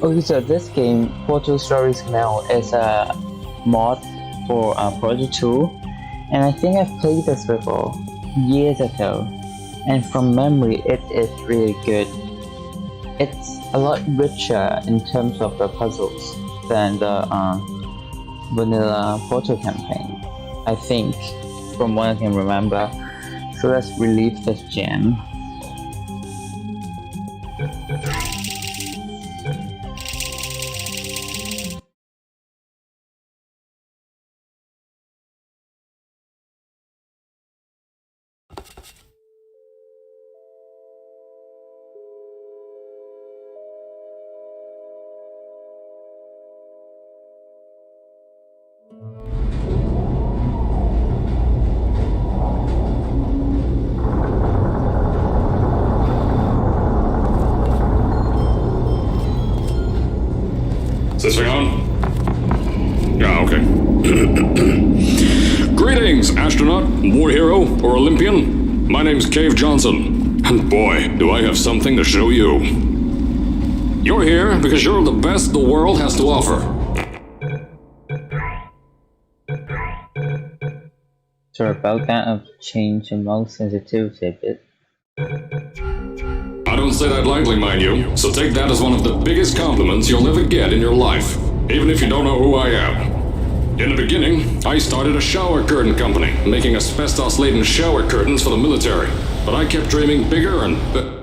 Okay, so this game, Portal Stories Now, is a mod for Portal 2, and I think I've played this before, years ago, and from memory it is really good. It's a lot richer in terms of the puzzles than the vanilla Portal campaign, I think, from what I can remember. So let's relieve this gem. Is this thing on? Yeah, okay. Greetings, astronaut, war hero, or Olympian. My name's Cave Johnson, and boy, do I have something to show you. You're here because you're the best the world has to offer. So about that, I've changed the mouse sensitivity a bit. I don't say that lightly, mind you, so take that as one of the biggest compliments you'll ever get in your life, even if you don't know who I am. In the beginning, I started a shower curtain company, making asbestos-laden shower curtains for the military, but I kept dreaming bigger and better.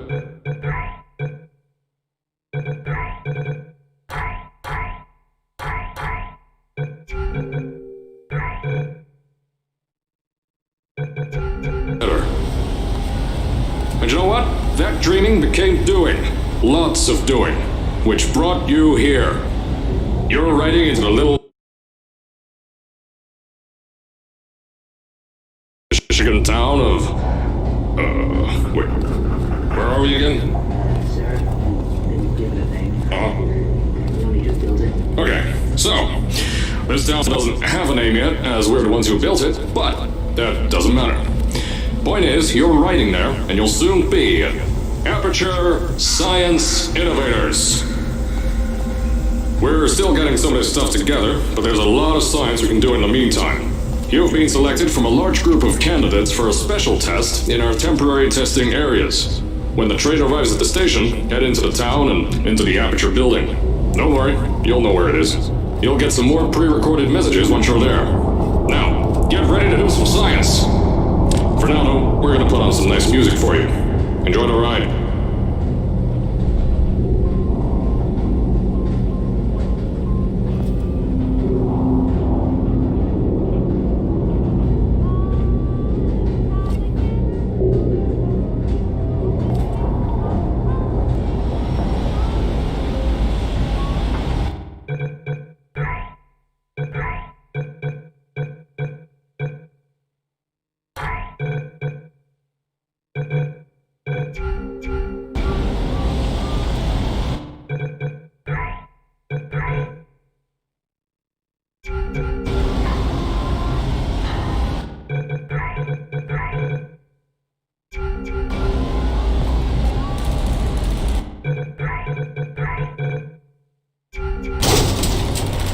And you know what? That dreaming became doing. Lots of doing. Which brought you here. You're riding into the little Michigan town of... wait. Where are we again? Sir, didn't give it a name. We only just built it. Okay, so... this town doesn't have a name yet, as we're the ones who built it, but that doesn't matter. Point is, you're riding there, and you'll soon be Aperture Science Innovators. We're still getting some of this stuff together, but there's a lot of science we can do in the meantime. You've been selected from a large group of candidates for a special test in our temporary testing areas. When the train arrives at the station, head into the town and into the Aperture building. Don't worry, you'll know where it is. You'll get some more pre-recorded messages once you're there. Now, get ready to do some science. For now, though, we're gonna put on some nice music for you. Enjoy the ride.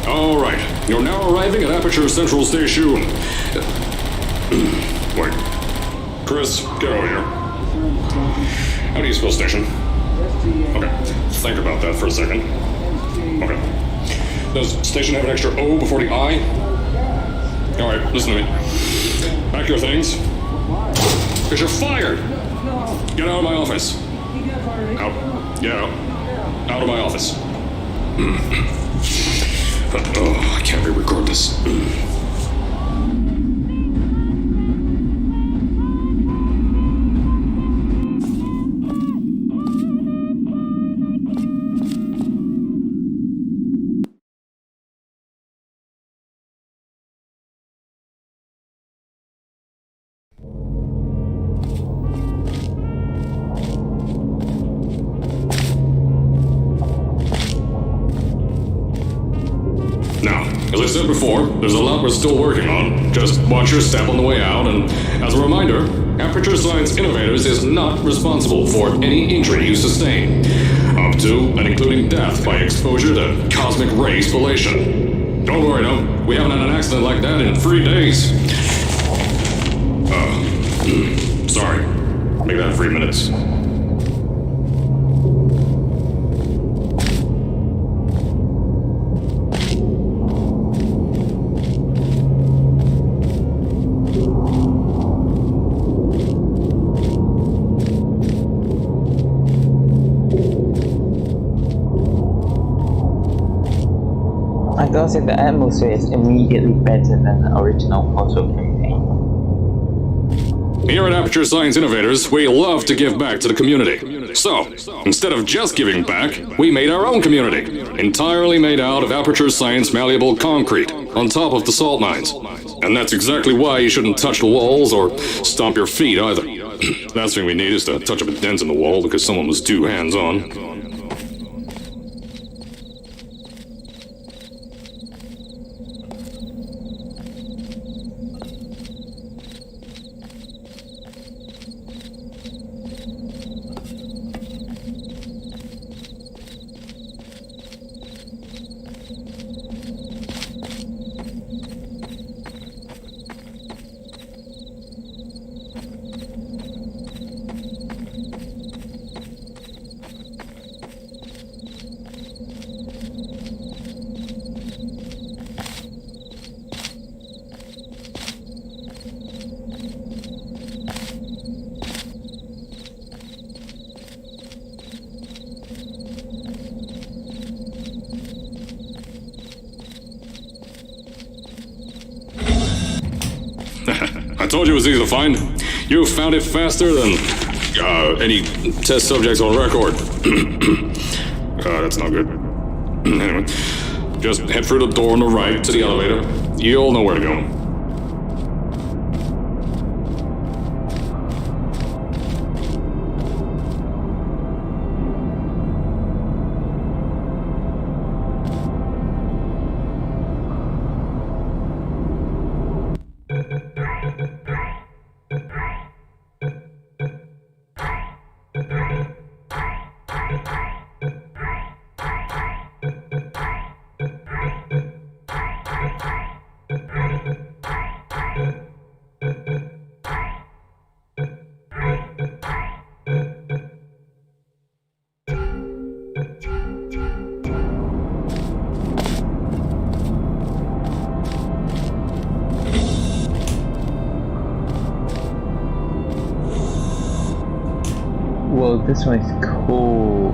Alright, you're now arriving at Aperture Central Station. Wait. Chris, get over here. How do you spell station? Okay, think about that for a second. Okay. Does station have an extra O before the I? Alright, listen to me. Pack your things. Because you're fired! Get out of my office. Out. Get out. Out of my office. Oh, I can't re-record this. I said before, there's a lot we're still working on. Just watch your step on the way out, and as a reminder, Aperture Science Innovators is not responsible for any injury you sustain, up to and including death by exposure to cosmic ray spallation. Don't worry, no, we haven't had an accident like that in 3 days. Sorry. Make that 3 minutes. I gotta say the atmosphere is immediately better than the original Portal campaign. Here at Aperture Science Innovators, we love to give back to the community. So, instead of just giving back, we made our own community, entirely made out of Aperture Science malleable concrete, on top of the salt mines. And that's exactly why you shouldn't touch the walls or stomp your feet either. Last thing we need is to touch up a dent in the wall because someone was too hands-on. I told you it was easy to find. You found it faster than any test subjects on record. That's not good. Anyway, just head through the door on the right to the elevator. You'll know where to go. Whoa, this one is cool.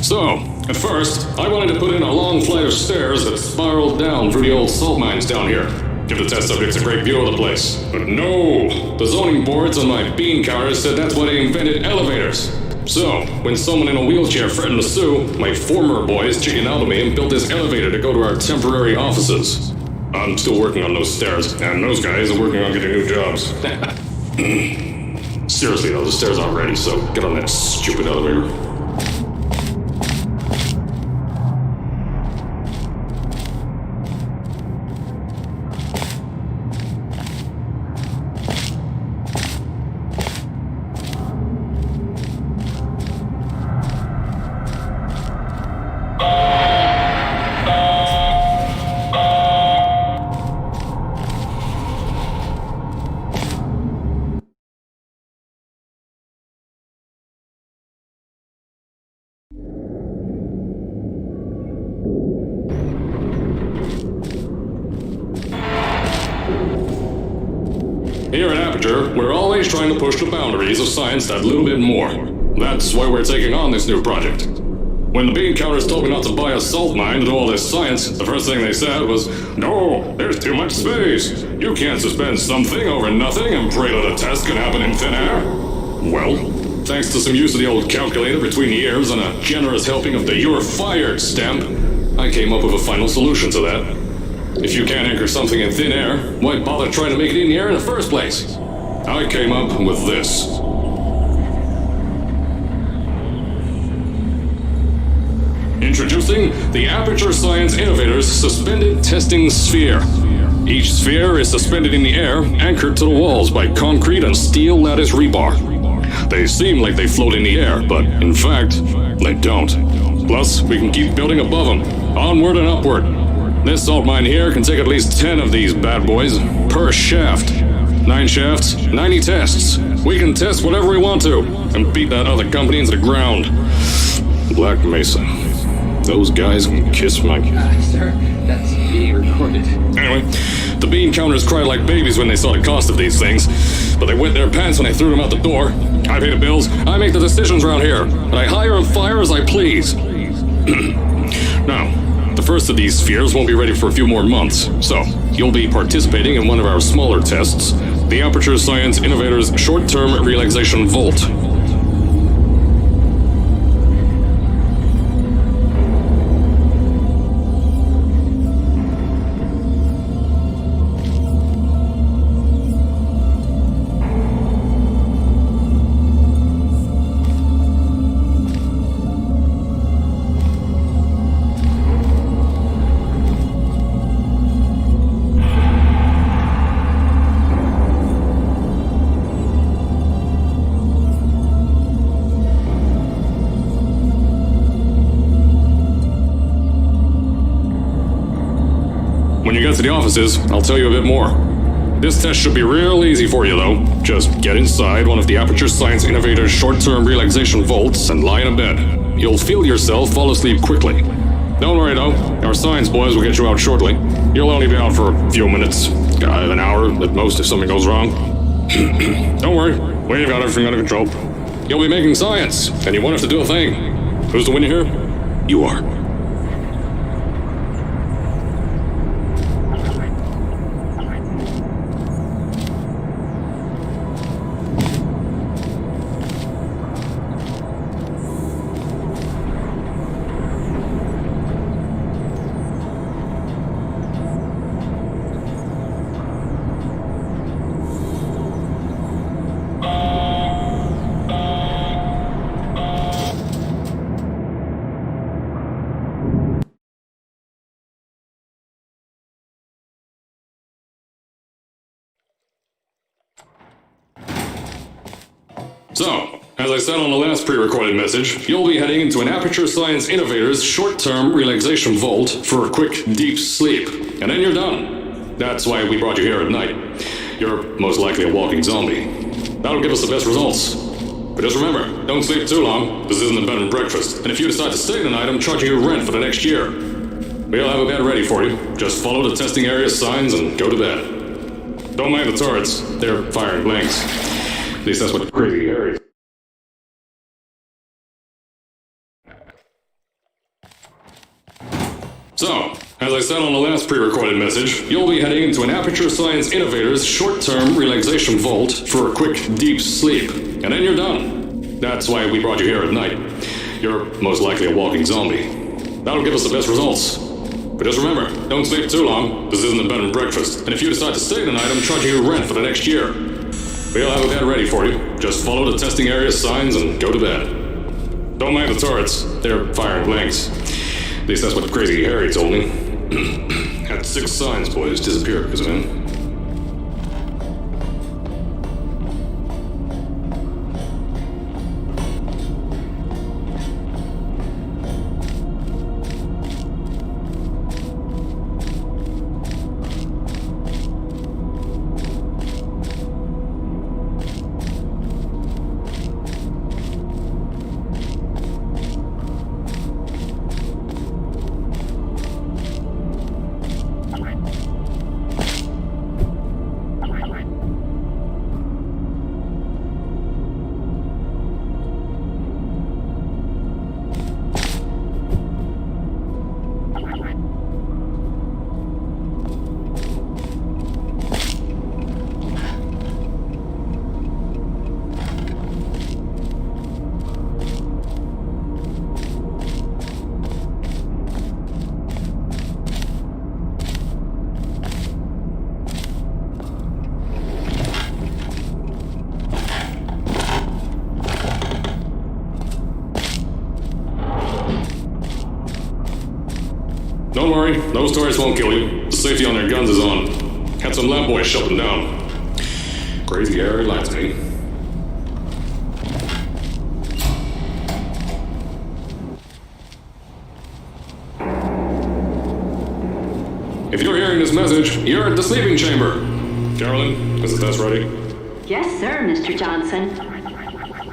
So, at first, I wanted to put in a long flight of stairs that spiraled down through the old salt mines down here. Give the test subjects a great view of the place. But no! The zoning boards on my bean counter said that's why they invented elevators. So, when someone in a wheelchair threatened to sue, my former boys chickened out of me and built this elevator to go to our temporary offices. I'm still working on those stairs, and those guys are working on getting new jobs. Seriously though, the stairs aren't ready, so get on that stupid elevator. Here at Aperture, we're always trying to push the boundaries of science that little bit more. That's why we're taking on this new project. When the bean counters told me not to buy a salt mine to do all this science, the first thing they said was, "No, there's too much space. You can't suspend something over nothing and pray that a test can happen in thin air." Well, thanks to some use of the old calculator between the ears and a generous helping of the "You're Fired" stamp, I came up with a final solution to that. If you can't anchor something in thin air, why bother trying to make it in the air in the first place? I came up with this. Introducing the Aperture Science Innovators Suspended Testing Sphere. Each sphere is suspended in the air, anchored to the walls by concrete and steel lattice rebar. They seem like they float in the air, but in fact, they don't. Plus, we can keep building above them, onward and upward. This salt mine here can take at least 10 of these bad boys per shaft. 9 shafts, 90 tests. We can test whatever we want to and beat that other company into the ground. Black Mesa. Those guys can kiss my... Sir, that's being recorded. Anyway, the bean counters cried like babies when they saw the cost of these things, but they wet their pants when I threw them out the door. I pay the bills, I make the decisions around here, and I hire and fire as I please. Now, the first of these spheres won't be ready for a few more months, so you'll be participating in one of our smaller tests, the Aperture Science Innovators Short-Term Relaxation Volt. When you get to the offices, I'll tell you a bit more. This test should be real easy for you, though. Just get inside one of the Aperture Science Innovators short-term relaxation vaults and lie in a bed. You'll feel yourself fall asleep quickly. Don't worry, though. Our science boys will get you out shortly. You'll only be out for a few minutes. An hour at most if something goes wrong. Don't worry. We've got everything under control. You'll be making science, and you won't have to do a thing. Who's the winner here? You are. So, as I said on the last pre-recorded message, you'll be heading into an Aperture Science Innovators short-term relaxation vault for a quick, deep sleep. And then you're done. That's why we brought you here at night. You're most likely a walking zombie. That'll give us the best results. But just remember, don't sleep too long. This isn't a bed and breakfast. And if you decide to stay the night, I'm charging you rent for the next year. We'll have a bed ready for you. Just follow the testing area signs and go to bed. Don't mind the turrets. They're firing blanks. At least that's what Crazy Harry. So, as I said on the last pre-recorded message, you'll be heading into an Aperture Science Innovators short-term relaxation vault for a quick, deep sleep. And then you're done. That's why we brought you here at night. You're most likely a walking zombie. That'll give us the best results. But just remember, don't sleep too long. This isn't a bed and breakfast. And if you decide to stay the night, I'm charging you rent for the next year. We'll have a bed ready for you. Just follow the testing area signs and go to bed. Don't mind the turrets. They're firing blanks. At least that's what Crazy Harry told me. Had 6 science boys disappear because of him. Don't worry, those turrets won't kill you. The safety on their guns is on. Had some lab boys shut them down. Crazy Harry lied to me. If you're hearing this message, you're at the sleeping chamber. Carolyn, is the test ready? Yes, sir, Mr. Johnson.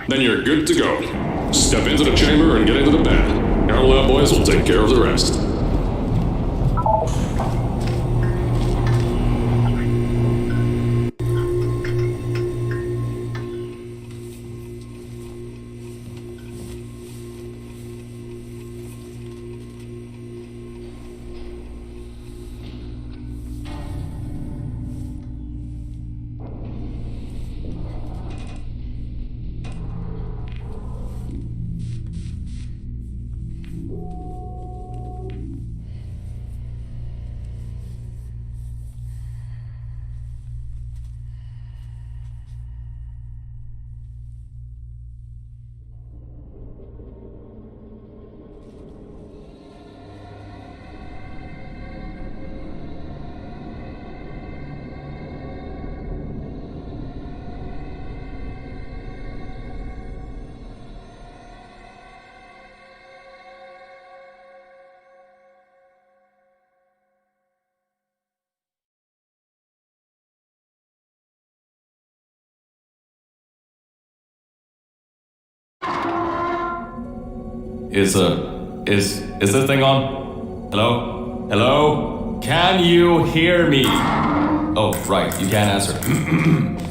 Then you're good to go. Step into the chamber and get into the bed. Our lab boys will take care of the rest. Is this thing on? Hello? Hello? Can you hear me? Oh, right, you can't answer.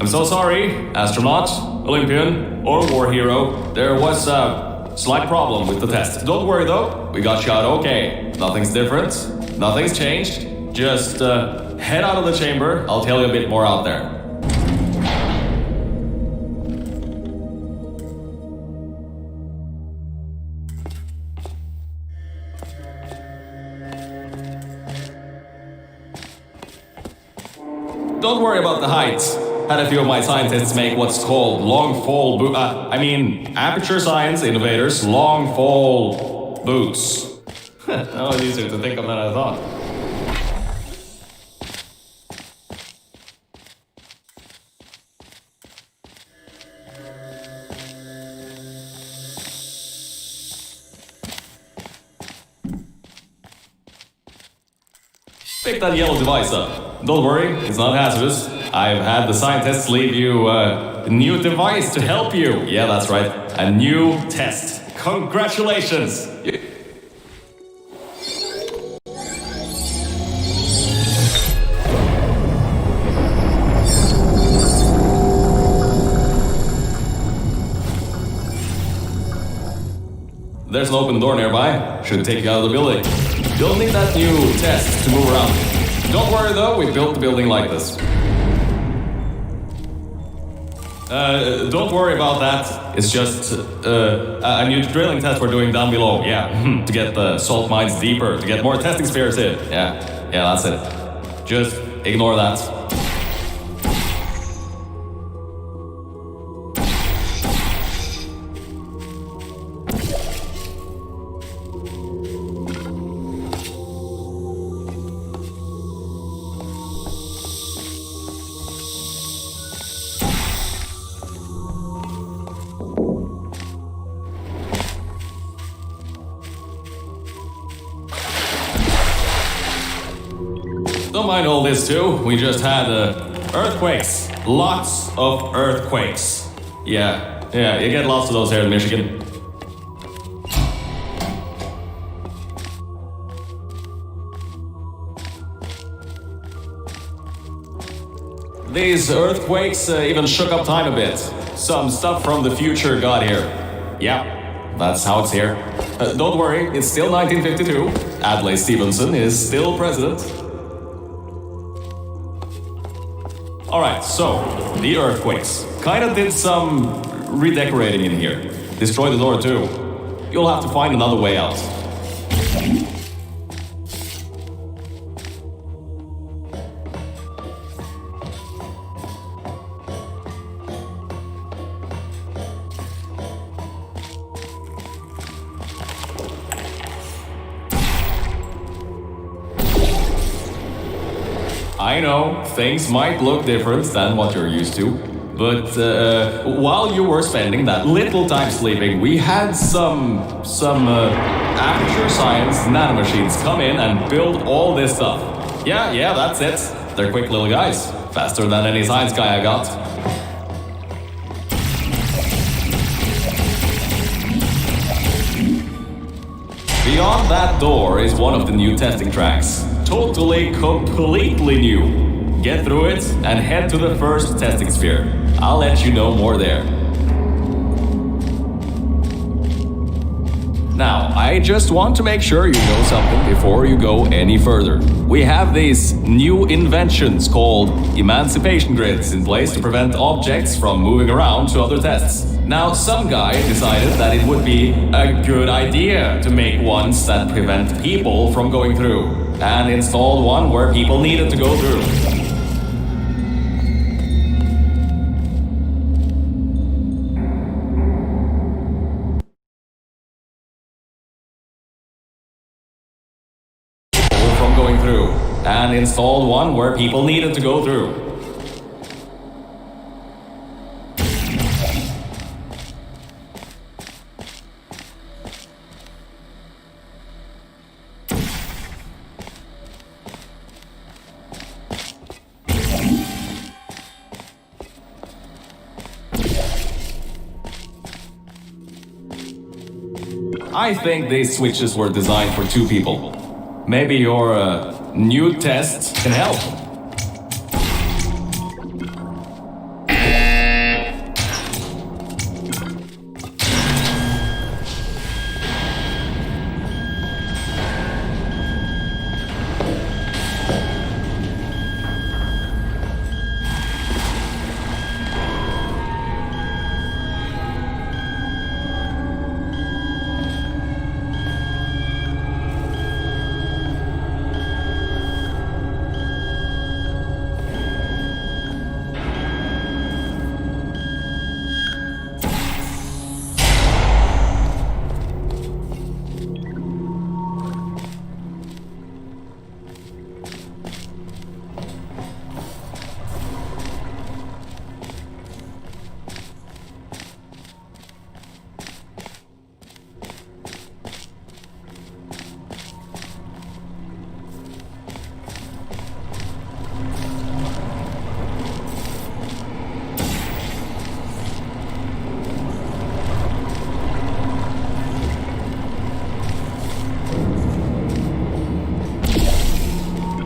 I'm so sorry, astronaut, Olympian, or war hero. There was a slight problem with the test. Don't worry though, we got shot okay. Nothing's different, nothing's changed. Just head out of the chamber, I'll tell you a bit more out there. Don't worry about the heights. Had a few of my scientists make what's called long fall aperture science innovators long fall boots. That was easier to think of than I thought. Pick that yellow device up. Don't worry, it's not hazardous. I've had the scientists leave you a new device to help you. Yeah, that's right. A new test. Congratulations! There's an open door nearby. Should take you out of the building. You'll need that new test to move around. Don't worry though, we built the building like this. Don't worry about that. It's just a new drilling test we're doing down below. Yeah, to get the salt mines deeper, to get more testing spheres in. Yeah, that's it. Just ignore that. Don't mind all this too, we just had earthquakes. Lots of earthquakes. Yeah, you get lots of those here in Michigan. These earthquakes even shook up time a bit. Some stuff from the future got here. Yeah, that's how it's here. Don't worry, it's still 1952. Adlai Stevenson is still president. Alright, so, the earthquakes. Kinda did some redecorating in here. Destroyed the door too. You'll have to find another way out. I know things might look different than what you're used to, but while you were spending that little time sleeping, we had some Aperture Science nanomachines come in and build all this stuff. Yeah, that's it. They're quick little guys, faster than any science guy I got. Beyond that door is one of the new testing tracks. Totally, completely new. Get through it and head to the first testing sphere. I'll let you know more there. Now, I just want to make sure you know something before you go any further. We have these new inventions called emancipation grids in place to prevent objects from moving around to other tests. Now, some guy decided that it would be a good idea to make ones that prevent people from going through, and installed one where people needed to go through. From going through, and installed one where people needed to go through. I think these switches were designed for two people. Maybe your new test can help.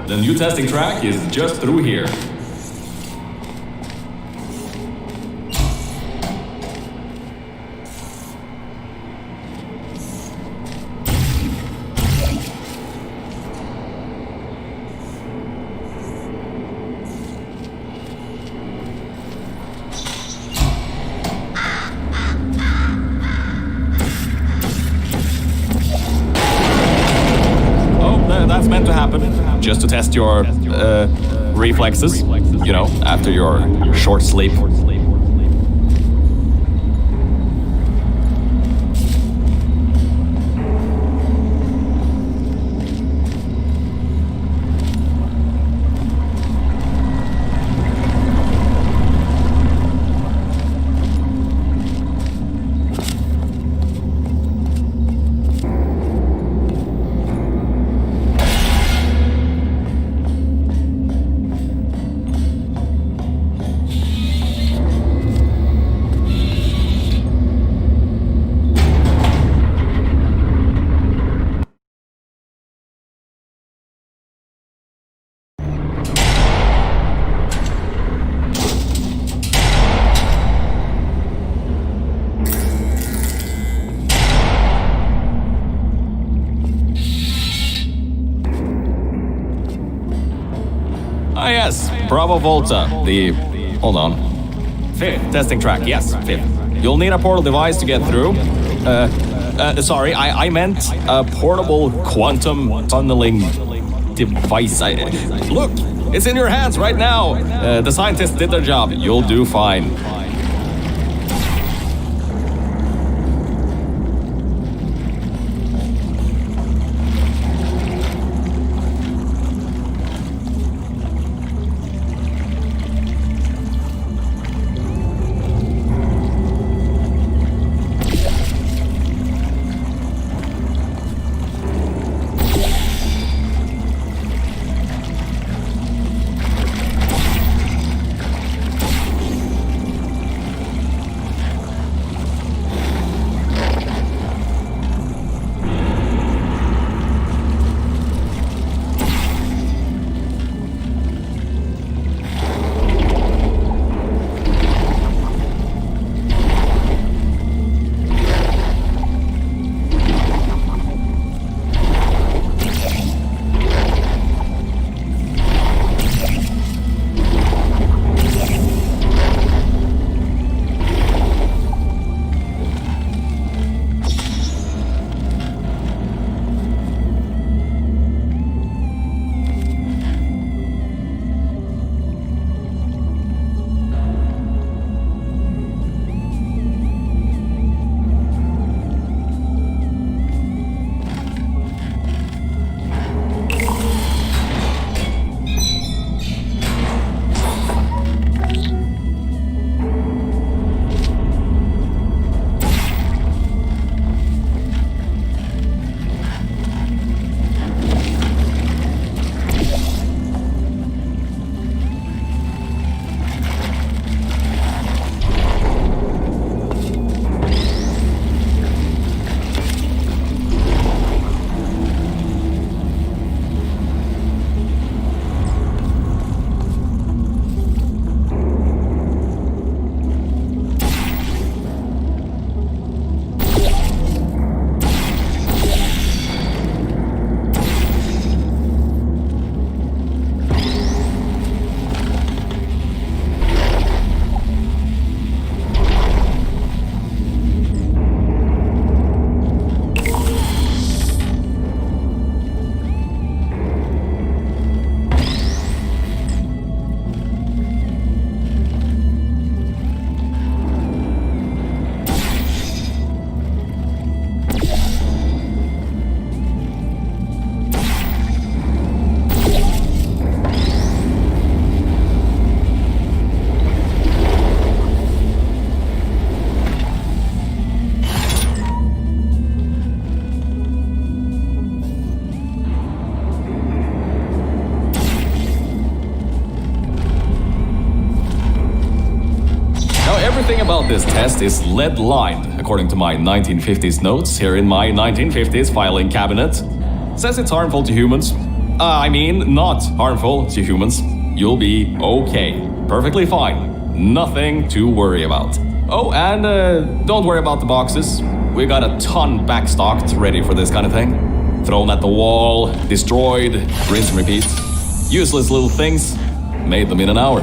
The new testing track is just through here. That's meant to happen, just to test your reflexes, you know, after your short sleep. Ah yes, Bravo Volta, hold on. Fifth testing track, yes, fifth. You'll need a portal device to get through. Sorry, I meant a portable quantum tunneling device. Look, it's in your hands right now. The scientists did their job. You'll do fine. Everything about this test is lead-lined, according to my 1950s notes here in my 1950s filing cabinet. Says it's harmful to humans. I mean, not harmful to humans. You'll be okay. Perfectly fine. Nothing to worry about. Oh, and don't worry about the boxes. We got a ton backstocked ready for this kind of thing. Thrown at the wall, destroyed, rinse and repeat. Useless little things. Made them in an hour.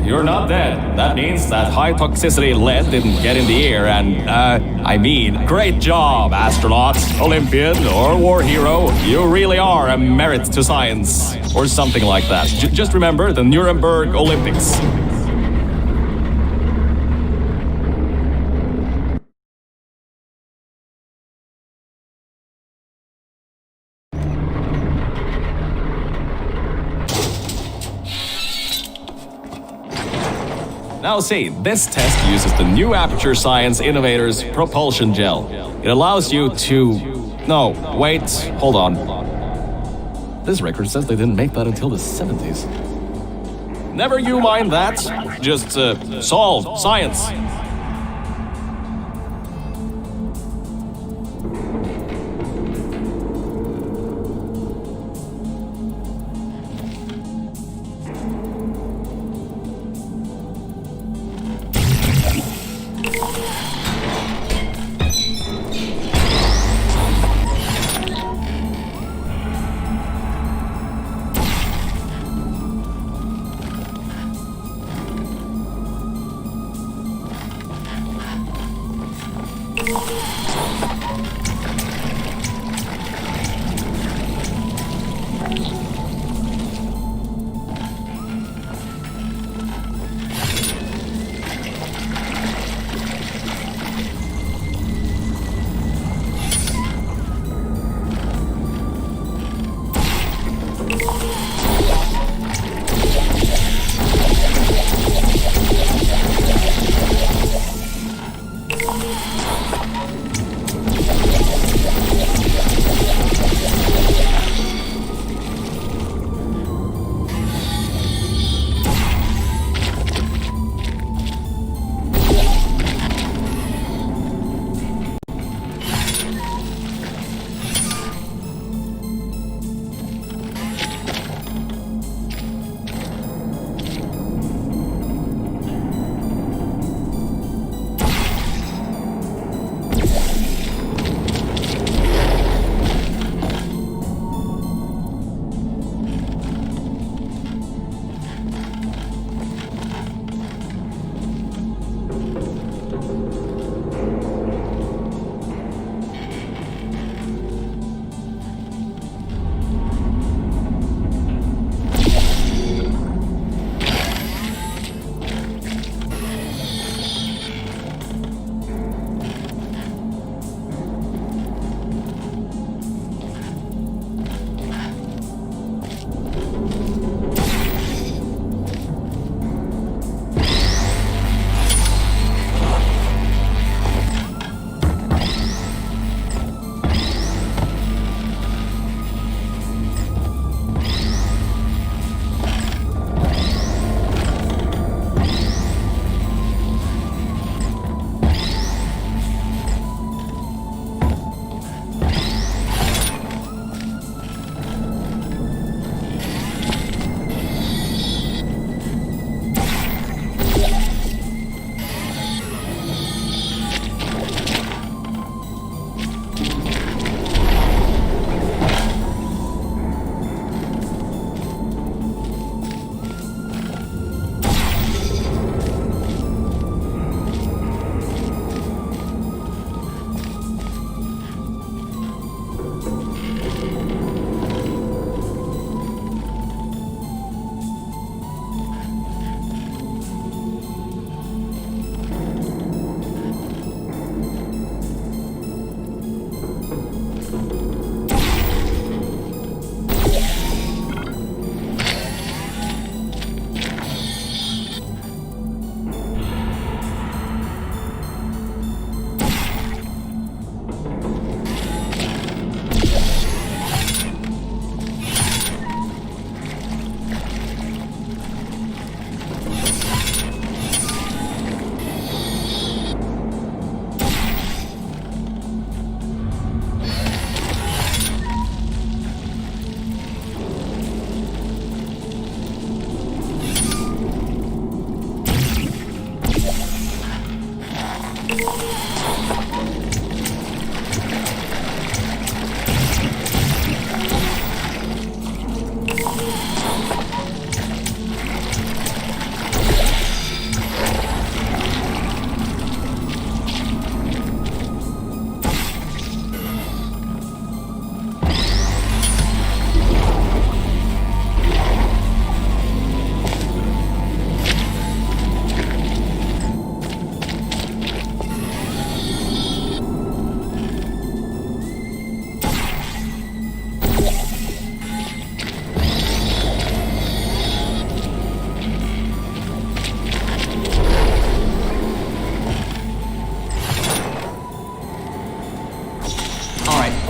You're not dead. That means that high toxicity lead didn't get in the air and, I mean, great job, astronaut, Olympian, or war hero. You really are a merit to science. Or something like that. Just remember the Nuremberg Olympics. Now see, this test uses the new Aperture Science Innovators propulsion gel. It allows you to... No, wait, hold on. This record says they didn't make that until the 70s. Never you mind that. Just solve science.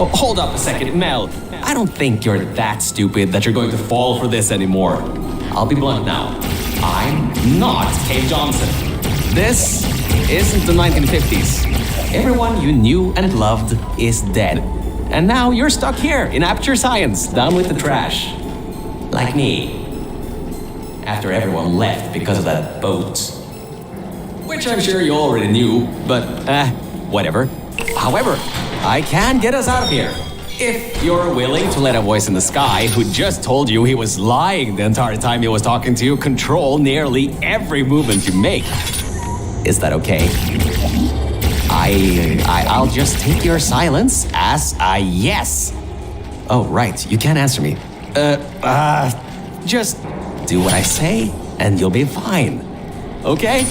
Oh, hold up a second, Mel. I don't think you're that stupid that you're going to fall for this anymore. I'll be blunt now. I'm not Cave Johnson. This isn't the 1950s. Everyone you knew and loved is dead. And now you're stuck here in Aperture Science, down with the trash. Like me. After everyone left because of that boat. Which I'm sure you already knew, but whatever. However, I can get us out of here. If you're willing to let a voice in the sky who just told you he was lying the entire time he was talking to you control nearly every movement you make. Is that okay? I'll just take your silence as a yes. Oh, right, you can't answer me. Just do what I say and you'll be fine. Okay?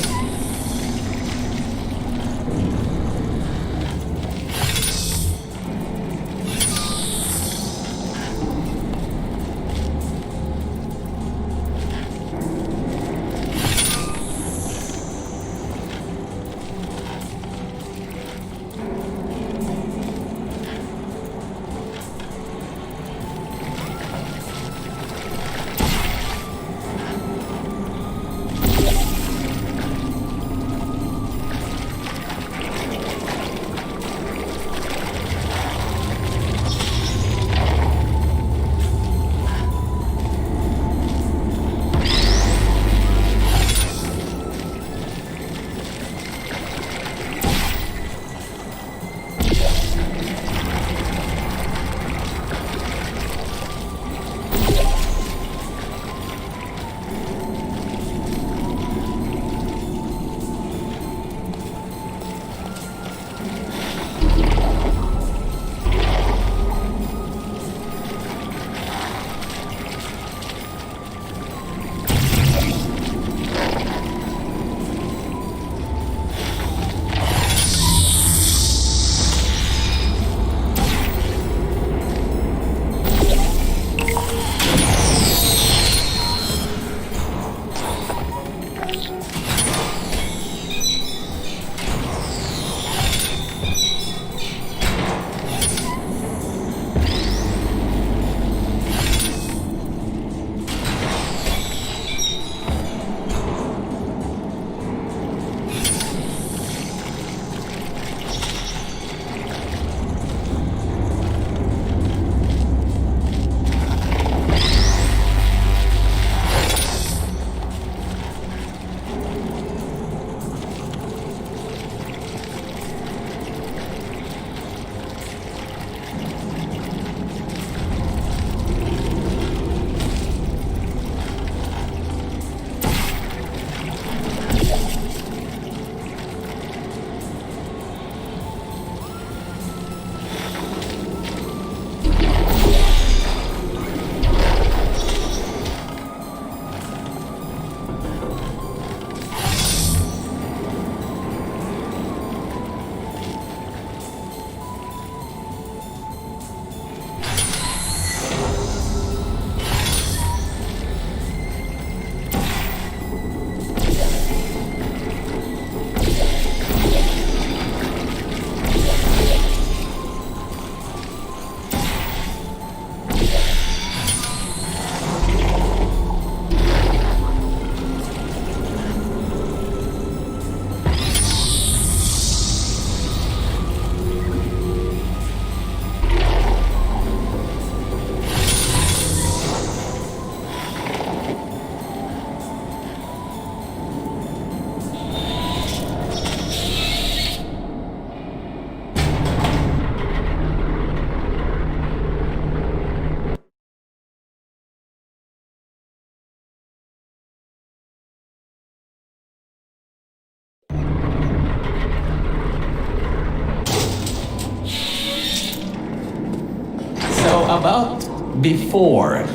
about before?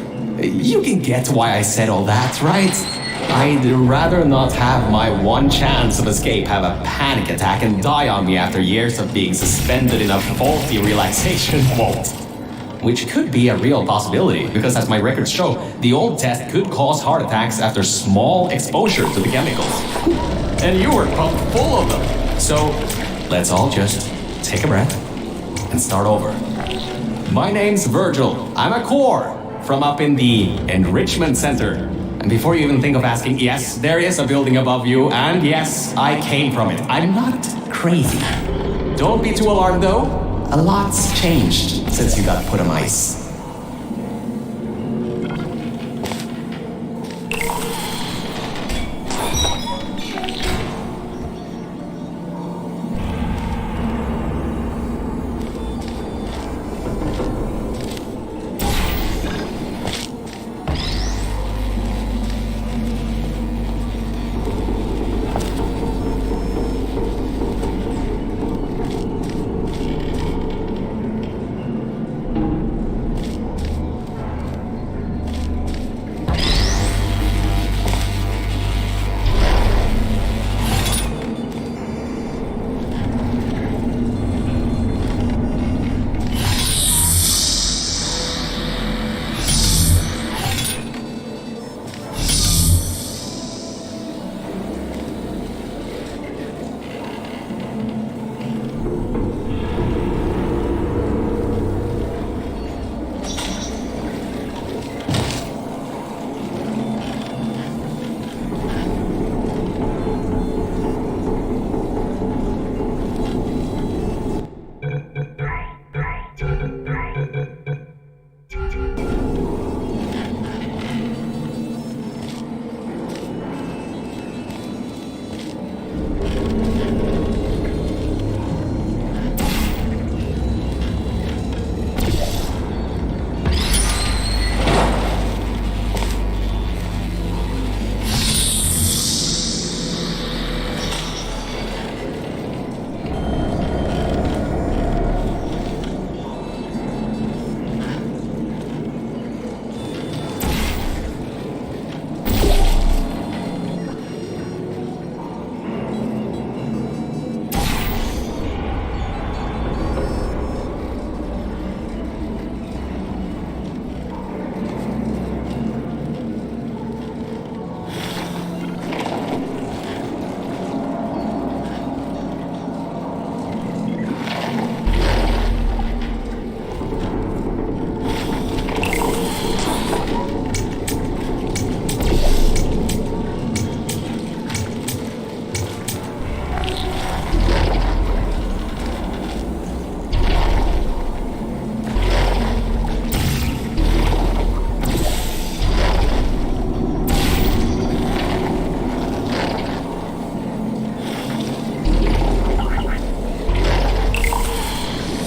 You can get why I said all that, right? I'd rather not have my one chance of escape have a panic attack and die on me after years of being suspended in a faulty relaxation vault. Which could be a real possibility, because as my records show, the old test could cause heart attacks after small exposure to the chemicals. And you were pumped full of them. So, let's all just take a breath and start over. My name's Virgil. I'm a core from up in the Enrichment Center. And before you even think of asking, yes, there is a building above you, and yes, I came from it. I'm not crazy. Don't be too alarmed though. A lot's changed since you got put on ice.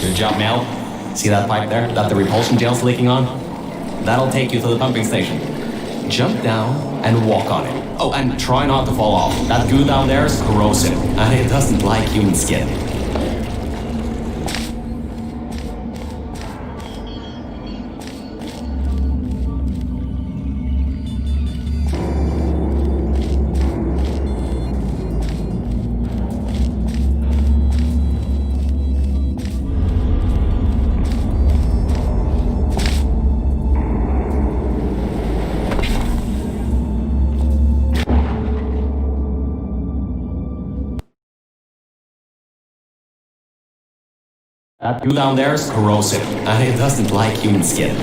Good job, Mel. See that pipe there that the repulsion gel's leaking on? That'll take you to the pumping station. Jump down and walk on it. Oh, and try not to fall off. That goo down there is corrosive, and it doesn't like human skin. That goo down there is corrosive, and it doesn't like human skin.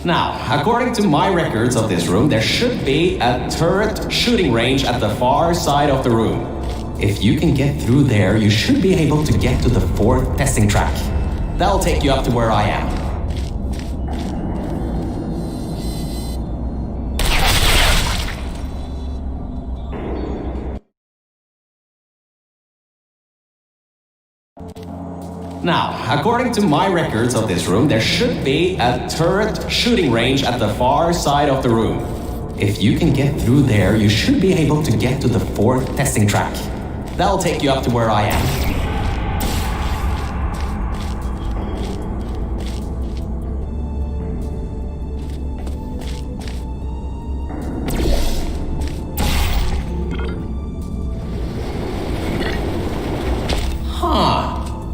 Now, according to my records of this room, there should be a turret shooting range at the far side of the room. If you can get through there, you should be able to get to the 4th testing track. That'll take you up to where I am. Now, according to my records of this room, there should be a turret shooting range at the far side of the room. If you can get through there, you should be able to get to the 4th testing track. That'll take you up to where I am.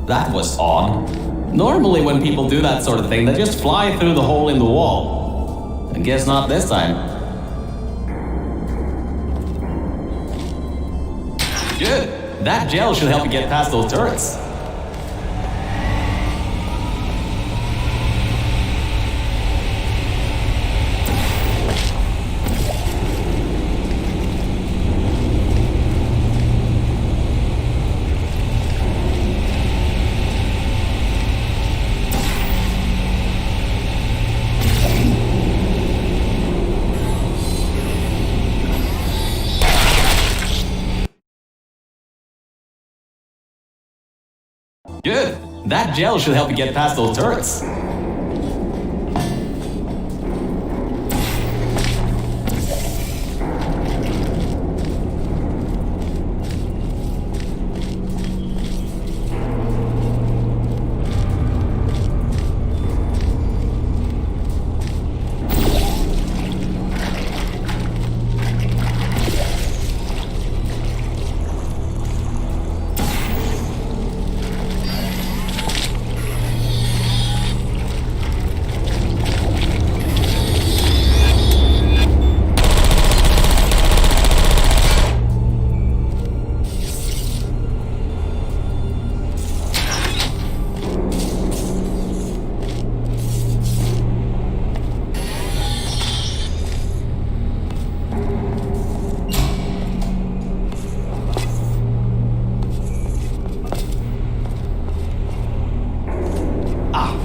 That was odd. Normally when people do that sort of thing, they just fly through the hole in the wall. I guess not this time. Good. That gel should help you get past those turrets. Good. That gel should help you get past those turrets.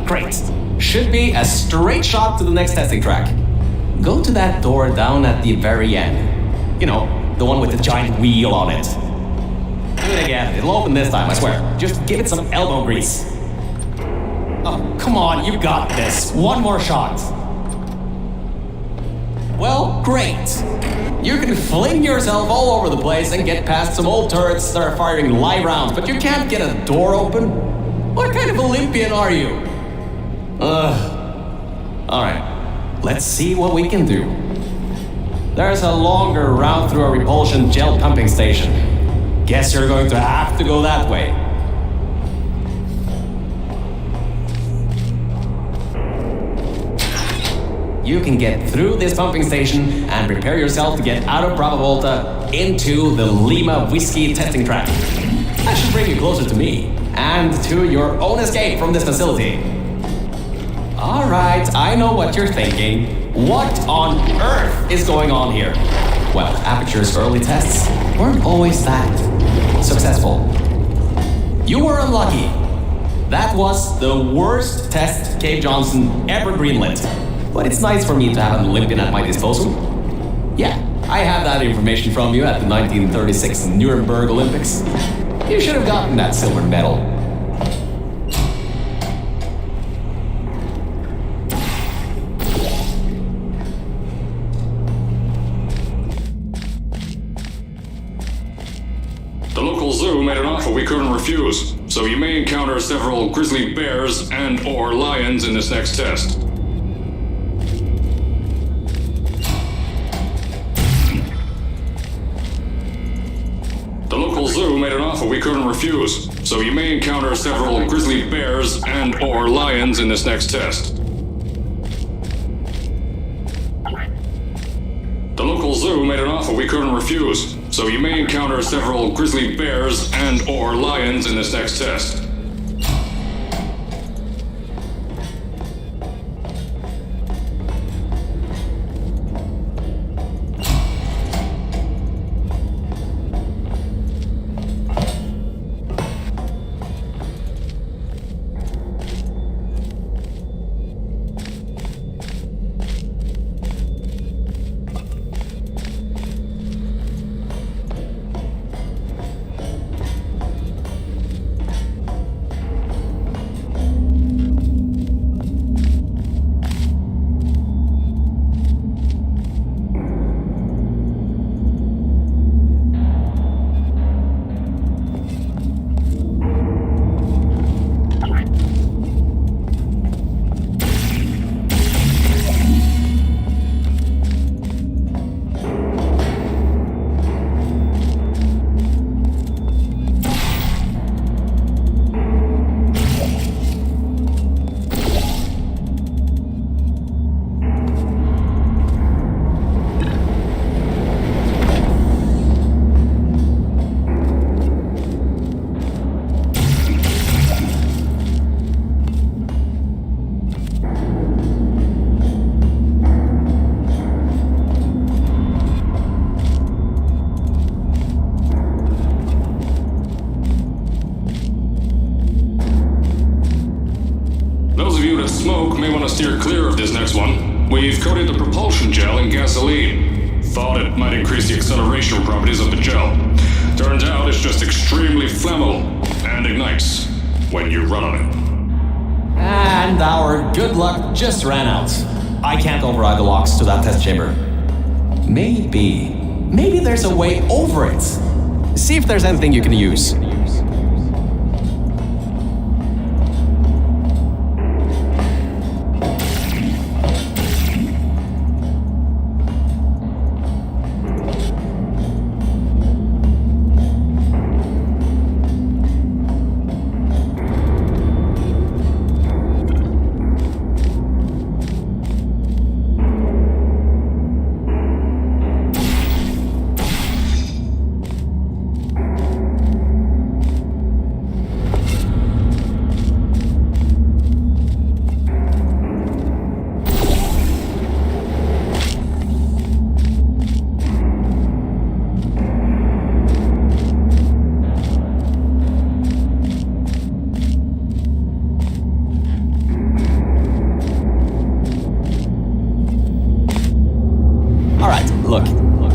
Great. Should be a straight shot to the next testing track. Go to that door down at the very end. You know, the one with the giant wheel on it. Do it again. It'll open this time, I swear. Just give it some elbow grease. Oh, come on, you got this. One more shot. Well, great. You can fling yourself all over the place and get past some old turrets that are firing live rounds, but you can't get a door open? What kind of Olympian are you? Alright, let's see what we can do. There's a longer route through a repulsion gel pumping station. Guess you're going to have to go that way. You can get through this pumping station and prepare yourself to get out of Bravo Volta into the Lima Whiskey testing track. That should bring you closer to me and to your own escape from this facility. Alright, I know what you're thinking. What on earth is going on here? Well, Aperture's early tests weren't always that successful. You were unlucky. That was the worst test Cave Johnson ever greenlit. But it's nice for me to have an Olympian at my disposal. Yeah, I have that information from you at the 1936 Nuremberg Olympics. You should have gotten that silver medal. The local zoo made an offer we couldn't refuse, so you may encounter several grizzly bears and/or lions in this next test. The local zoo made an offer we couldn't refuse, so you may encounter several grizzly bears and/or lions in this next test. The local zoo made an offer we couldn't refuse, so you may encounter several grizzly bears and/or lions in this next test. you're clear of this next one, we've coated the propulsion gel in gasoline. Thought it might increase the acceleration properties of the gel. Turns out it's just extremely flammable and ignites when you run on it. And our good luck just ran out. I can't override the locks to that test chamber. Maybe there's a way over it. See if there's anything you can use.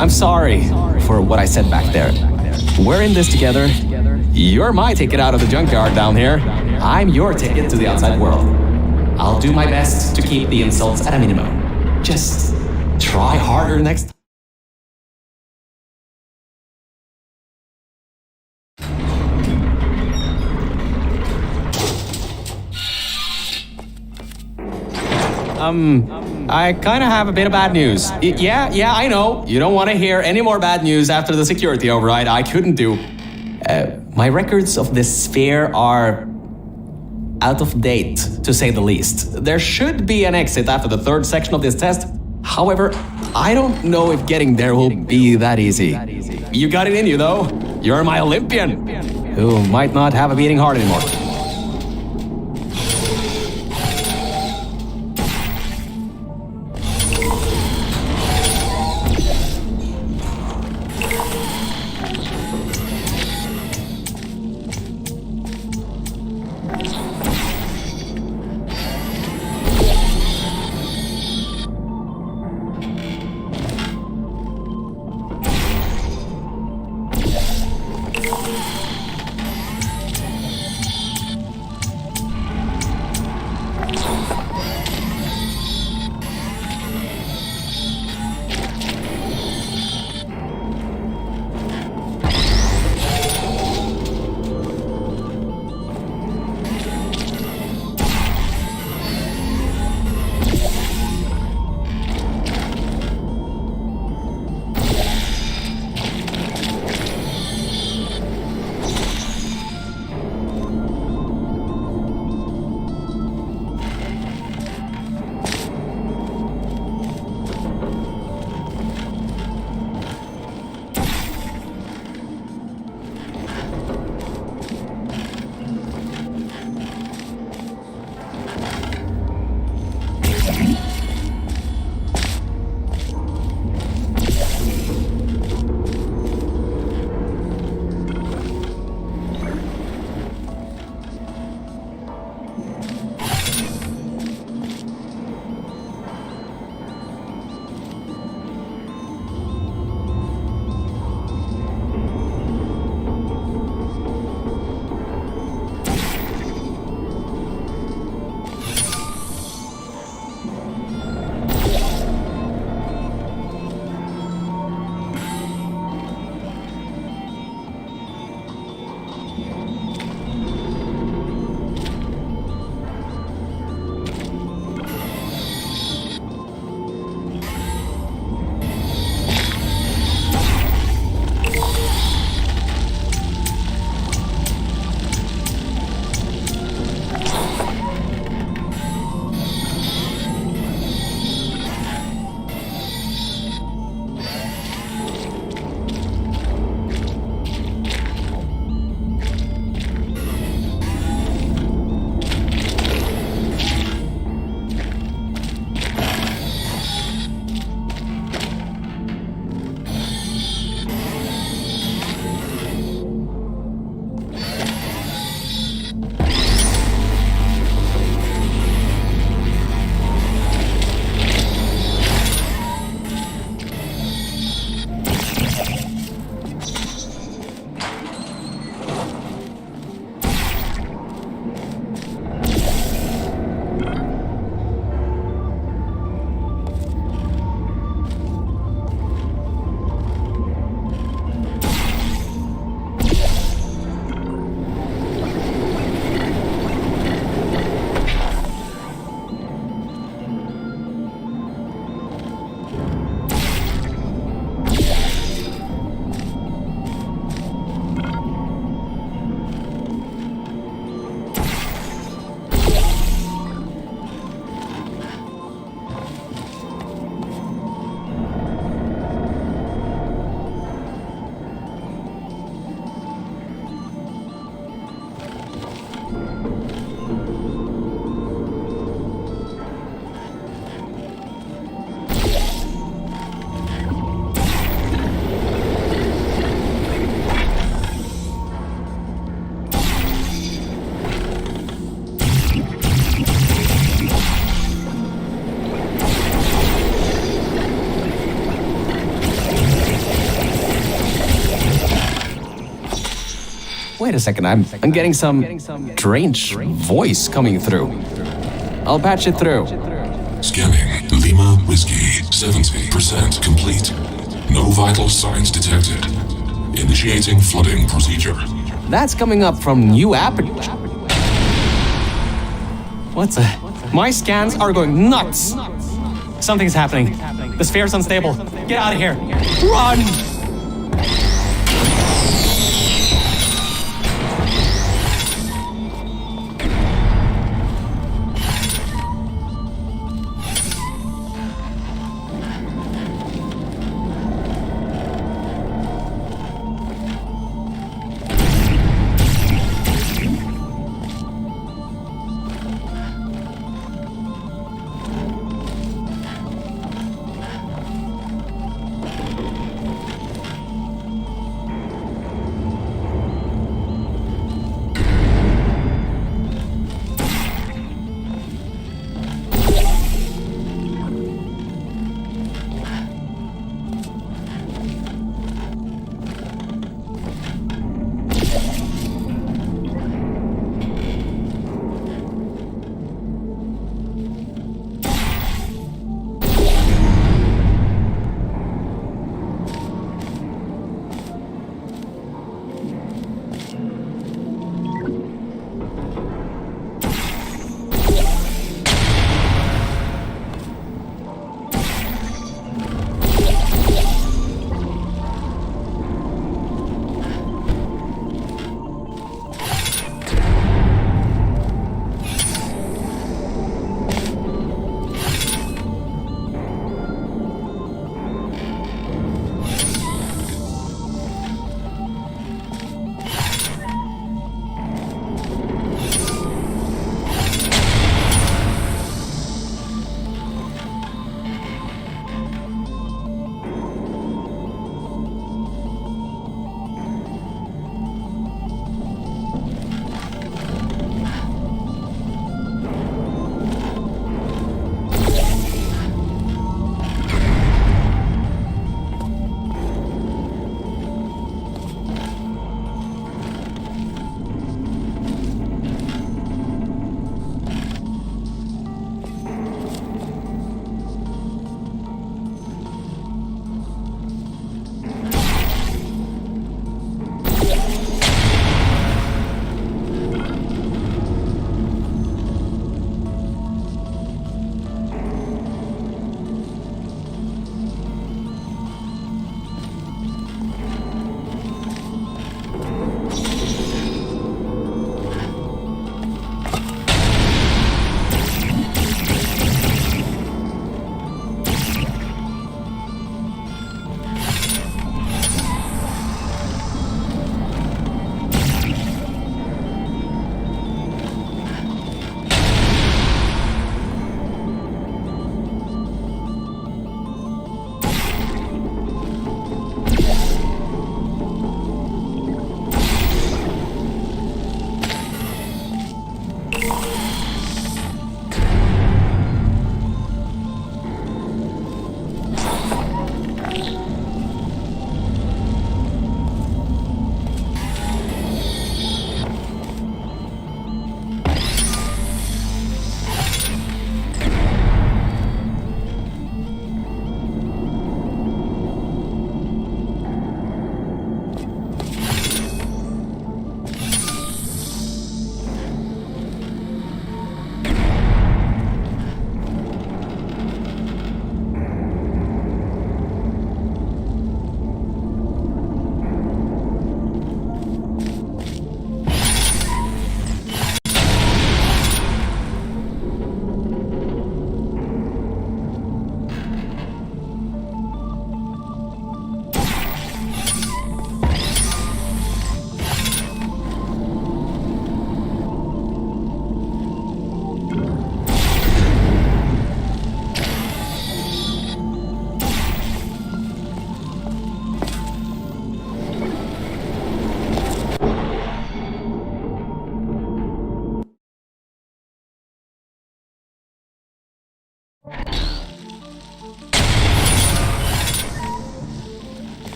I'm sorry for what I said back there. We're in this together. You're my ticket out of the junkyard down here. I'm your ticket to the outside world. I'll do my best to keep the insults at a minimum. Just try harder next time. I kind of have a bit of bad news. Yeah, I know. You don't want to hear any more bad news after the security override. I couldn't do. My records of this sphere are out of date, to say the least. There should be an exit after the third section of this test. However, I don't know if getting there will be that easy. You got it in you, though. You're my Olympian, who might not have a beating heart anymore. Wait a second, I'm getting some strange voice coming through. I'll patch it through. Scanning. Lima Whiskey. 70% complete. No vital signs detected. Initiating flooding procedure. That's coming up from new app. What's a... My scans are going nuts. Something's happening. The sphere's unstable. Get out of here. Run!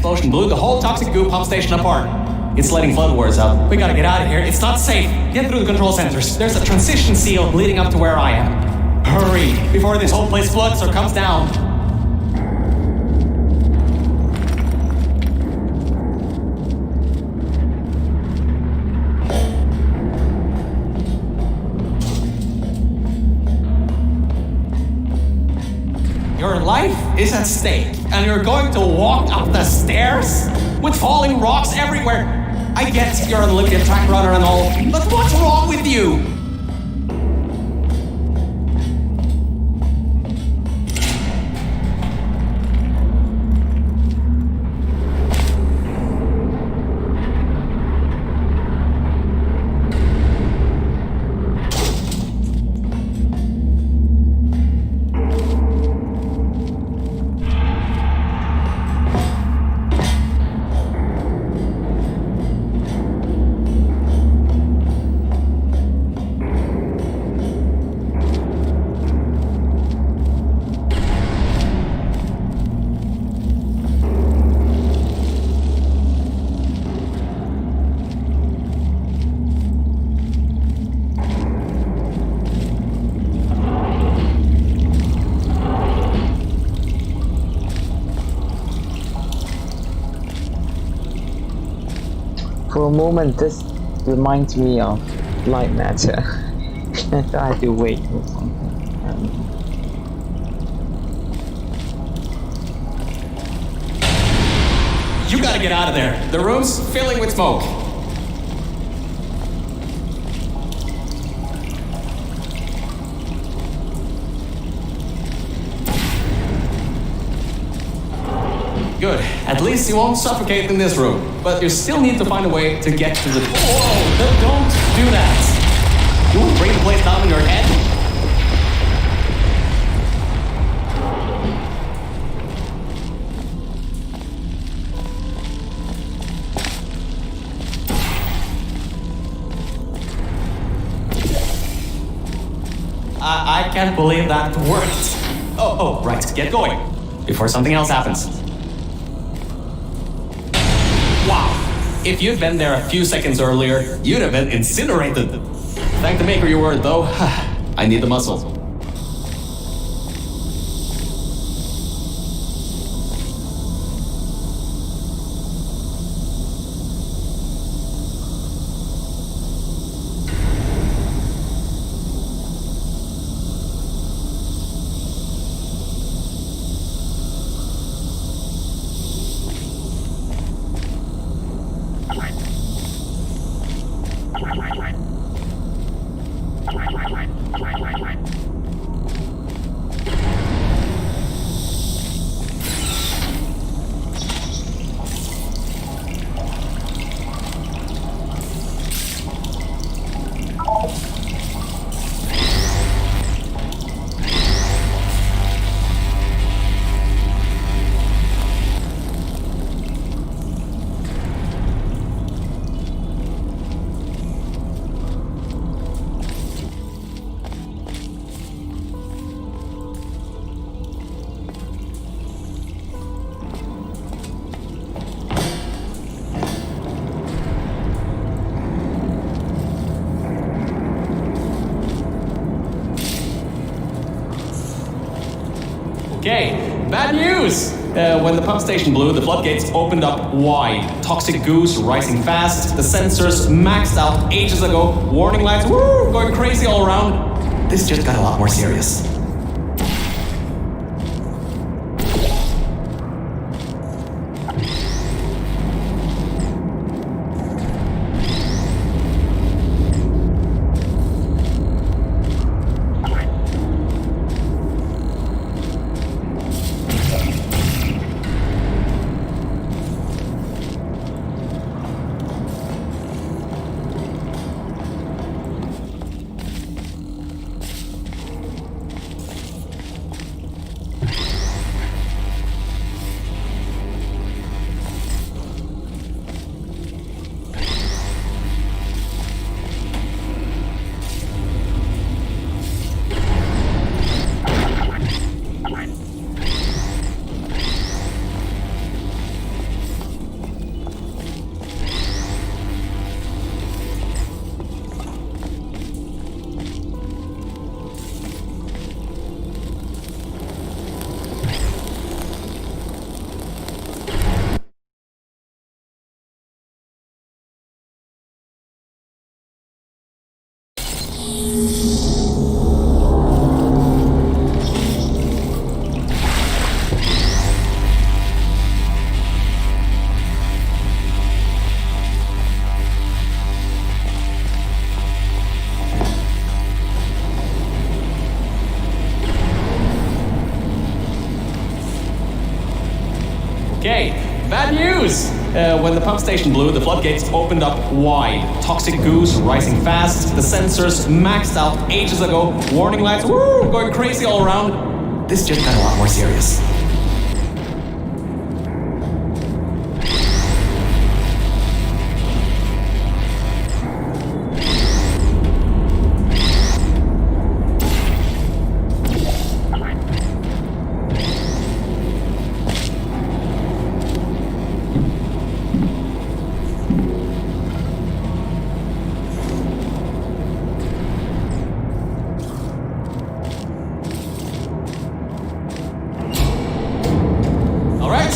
explosion blew the whole toxic goo pump station apart. It's letting flood waters out. We gotta get out of here. It's not safe. Get through the control centers. There's a transition seal leading up to where I am. Hurry, before this whole place floods or comes down. Your life is at stake, and you're going to walk up the stairs with falling rocks everywhere. I get you're an Olympian track runner and all, but what's wrong with you? For a moment, this reminds me of light matter. So I had to wait for something. You gotta get out of there. The room's filling with smoke. Good. At least you won't suffocate in this room. But you still need to find a way to get to the... Whoa! Don't do that! You will bring the place down on your head? I can't believe that worked. Oh, right. Get going. Before something else happens. Wow. If you'd been there a few seconds earlier, you'd have been incinerated. Thank the maker you weren't, though. I need the muscle. Okay, bad news! When the pump station blew, the floodgates opened up wide. Toxic goos rising fast, the sensors maxed out ages ago, warning lights going crazy all around. This just got a lot more serious. When the pump station blew, the floodgates opened up wide. Toxic goose rising fast. The sensors maxed out ages ago. Warning lights, woo, going crazy all around. This just got a lot more serious.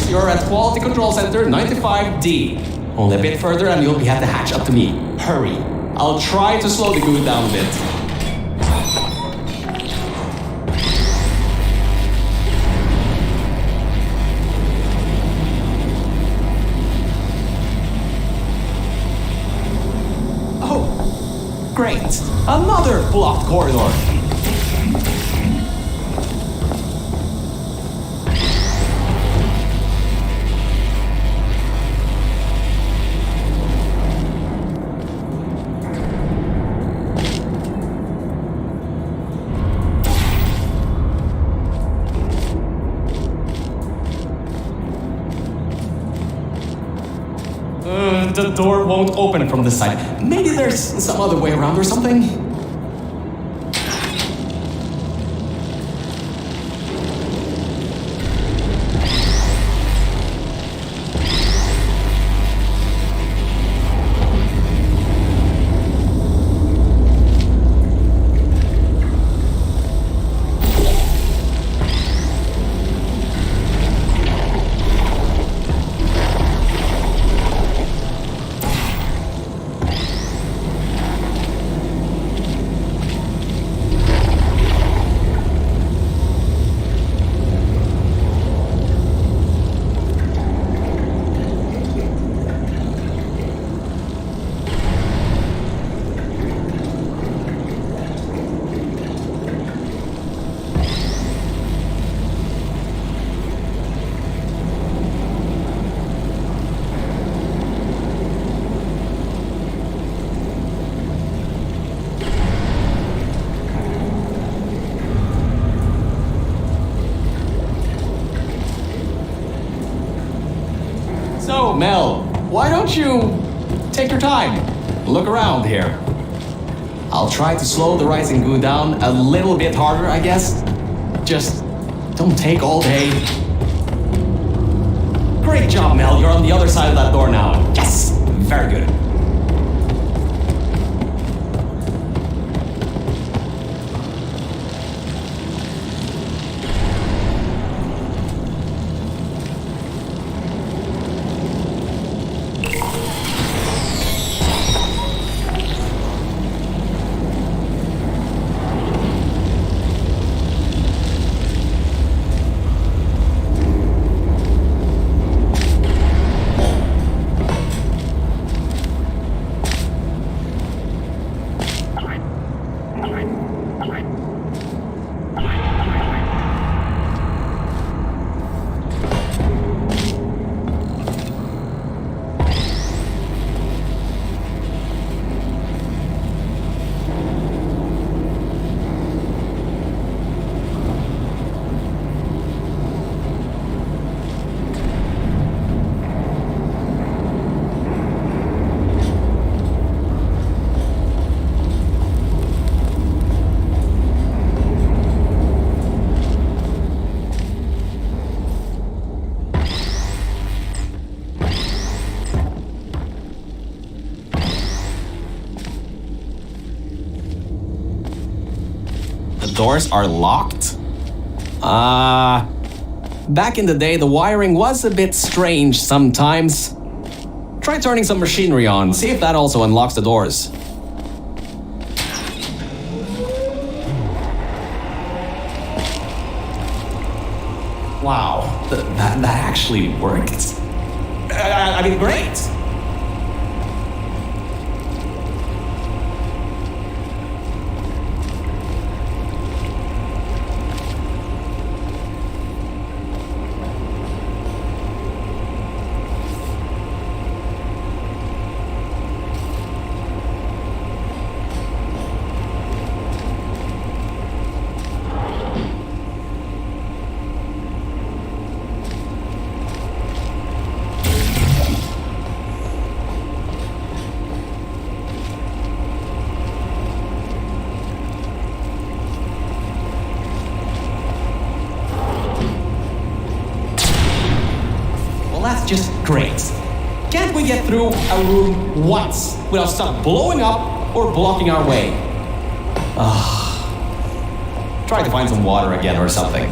You're at Quality Control Center 95D. Only a bit further and you'll be at the hatch. Up to me. Hurry. I'll try to slow the goo down a bit. Oh, great. Another blocked corridor. The door won't open from this side. Maybe there's some other way around or something? So, Mel, why don't you take your time? Look around here. I'll try to slow the rising goo down a little bit harder, I guess. Just don't take all day. Great job, Mel. You're on the other side of that door now. Yes! Very good. Doors are locked? Back in the day, the wiring was a bit strange sometimes. Try turning some machinery on, see if that also unlocks the doors. Wow, that actually worked. I mean, great! Great. Can't we get through a room once without stuff blowing up or blocking our way? Try to find some water again or something.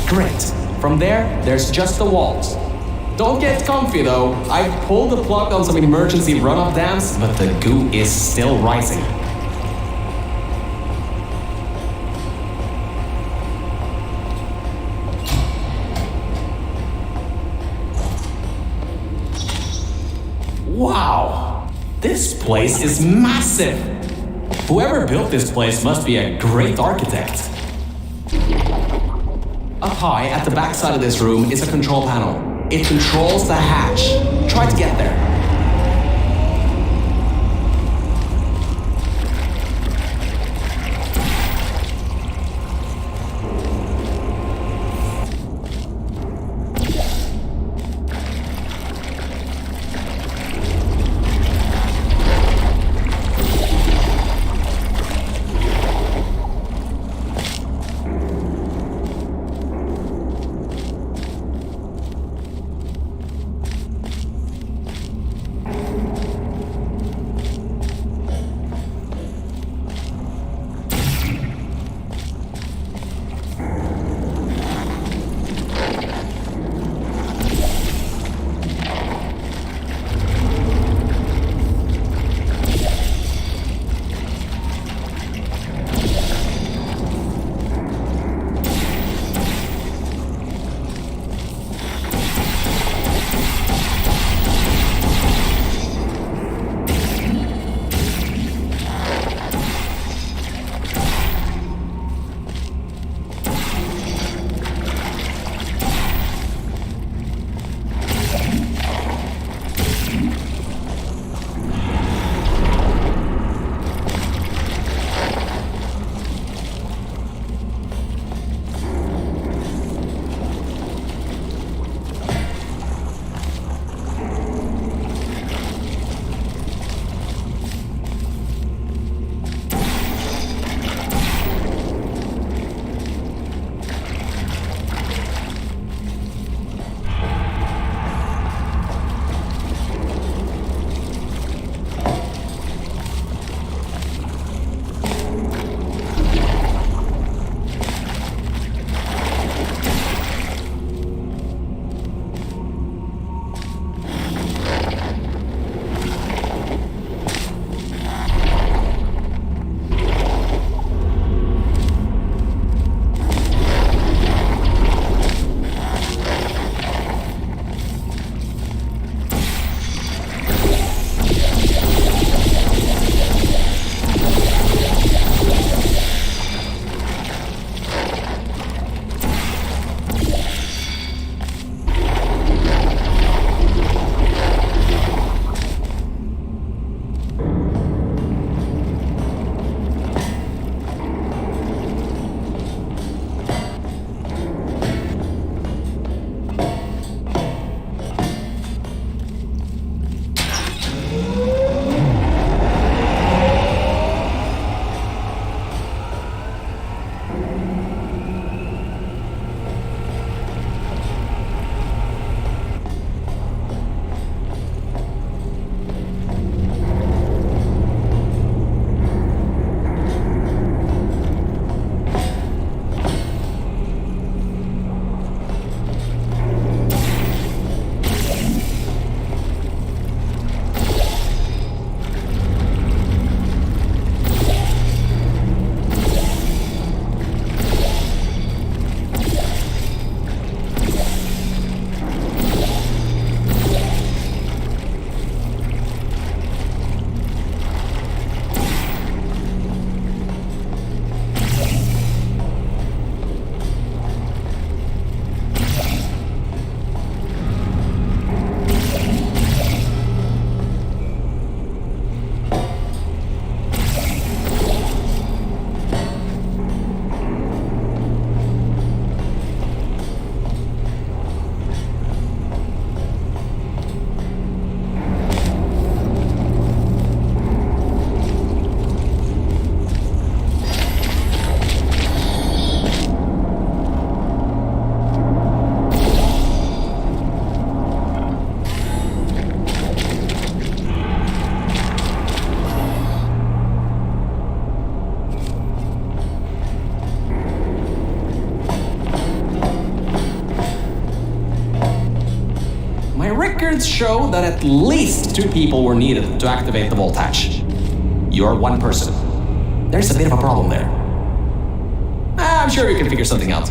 Great. From there's just the walls. Don't get comfy though. I pulled the plug on some emergency runoff dams, but the goo is still rising. Wow! This place is massive! Whoever built this place must be a great architect. Up high at the back side of this room is a control panel. It controls the hatch. Try to get there. records show that at least 2 people were needed to activate the vault hatch. You're 1 person. There's a bit of a problem there. I'm sure you can figure something out.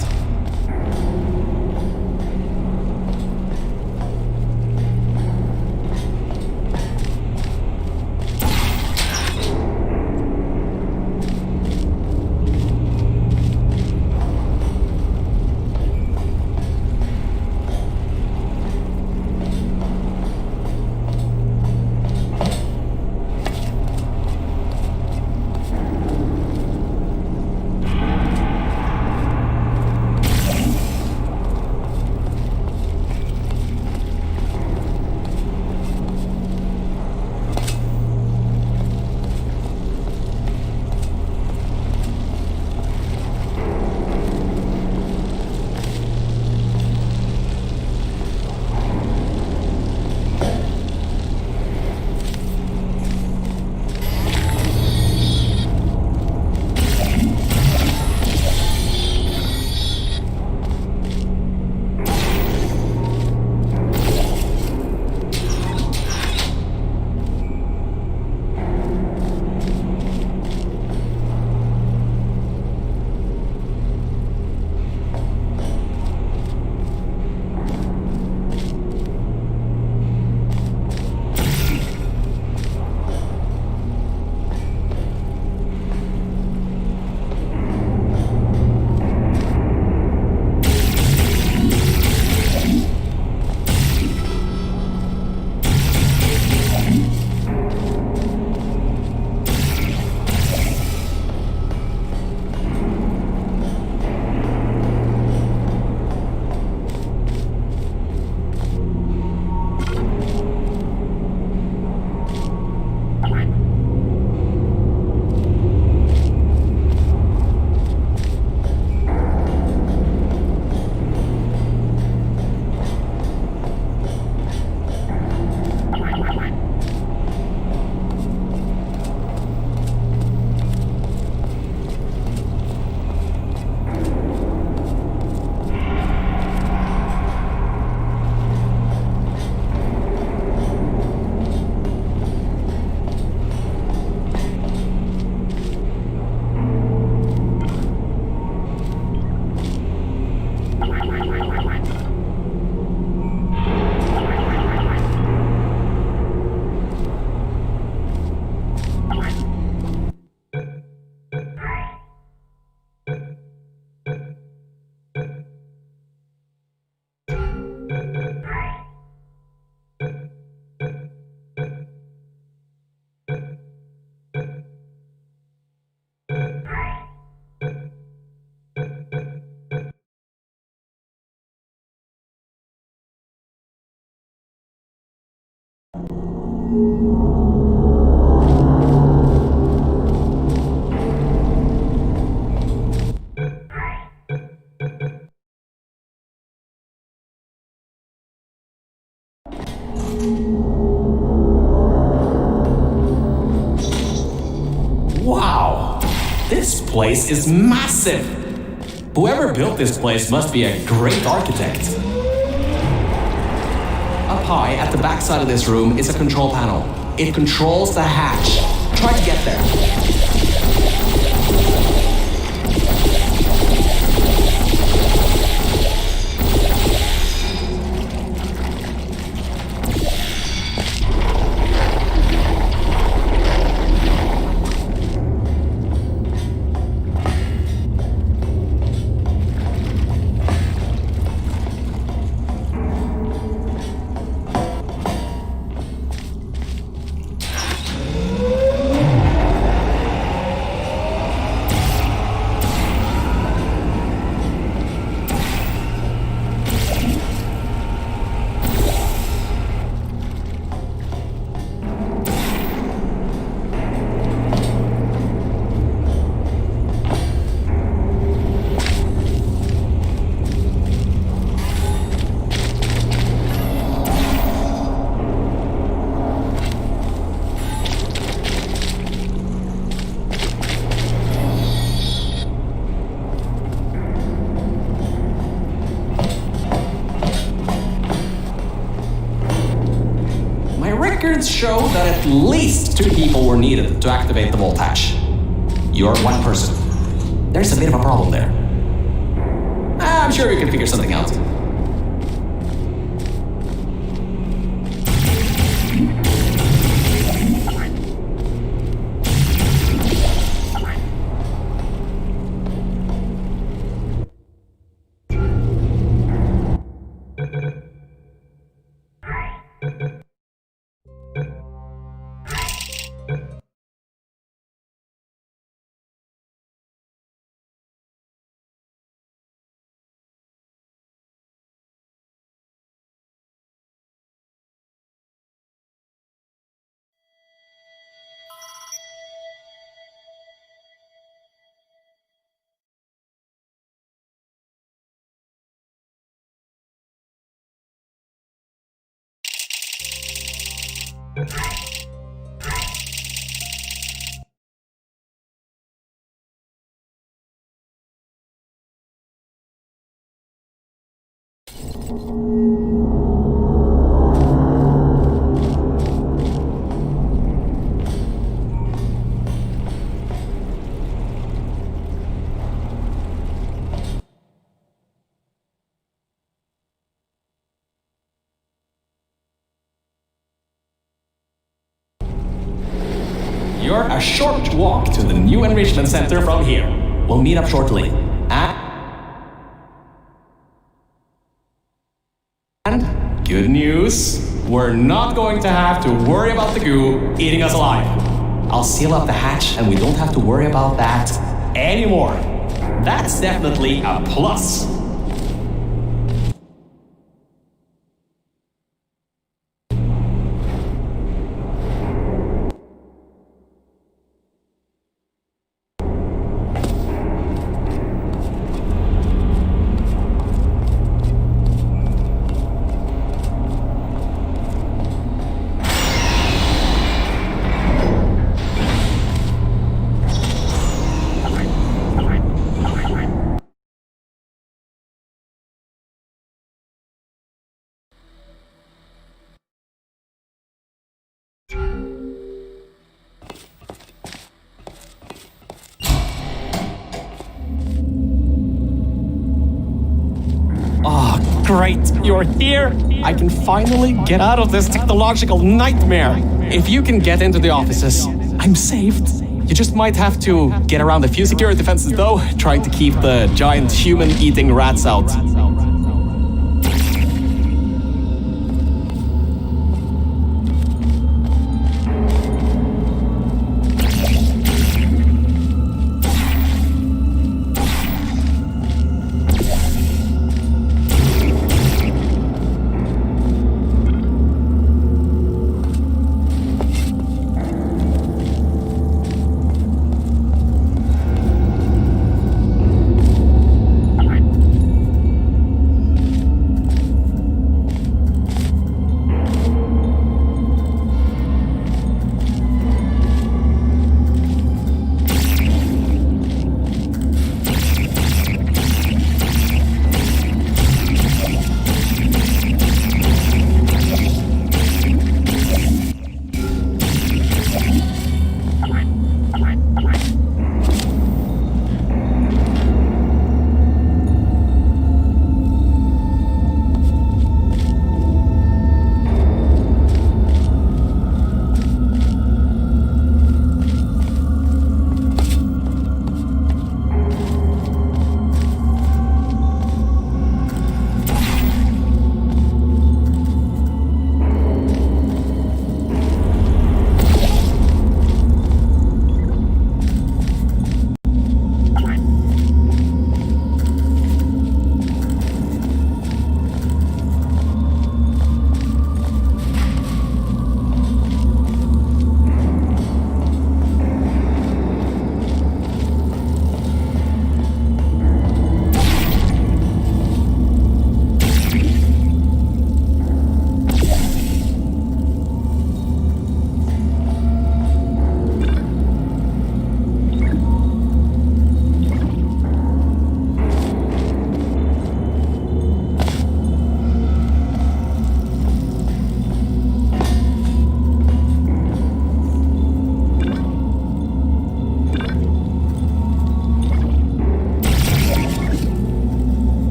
Wow! This place is massive! Whoever built this place must be a great architect. Up high, at the back side of this room, is a control panel. It controls the hatch. Try to get there. records show that at least 2 people were needed to activate the vault hatch. You're 1 person. There's a bit of a problem there. I'm sure we can figure something out. You're a short walk to the new enrichment center from here. We'll meet up shortly. And good news, we're not going to have to worry about the goo eating us alive. I'll seal up the hatch and we don't have to worry about that anymore. That's definitely a plus. Great, you're here! I can finally get out of this technological nightmare! If you can get into the offices, I'm saved. You just might have to get around a few security fences though, trying to keep the giant human-eating rats out.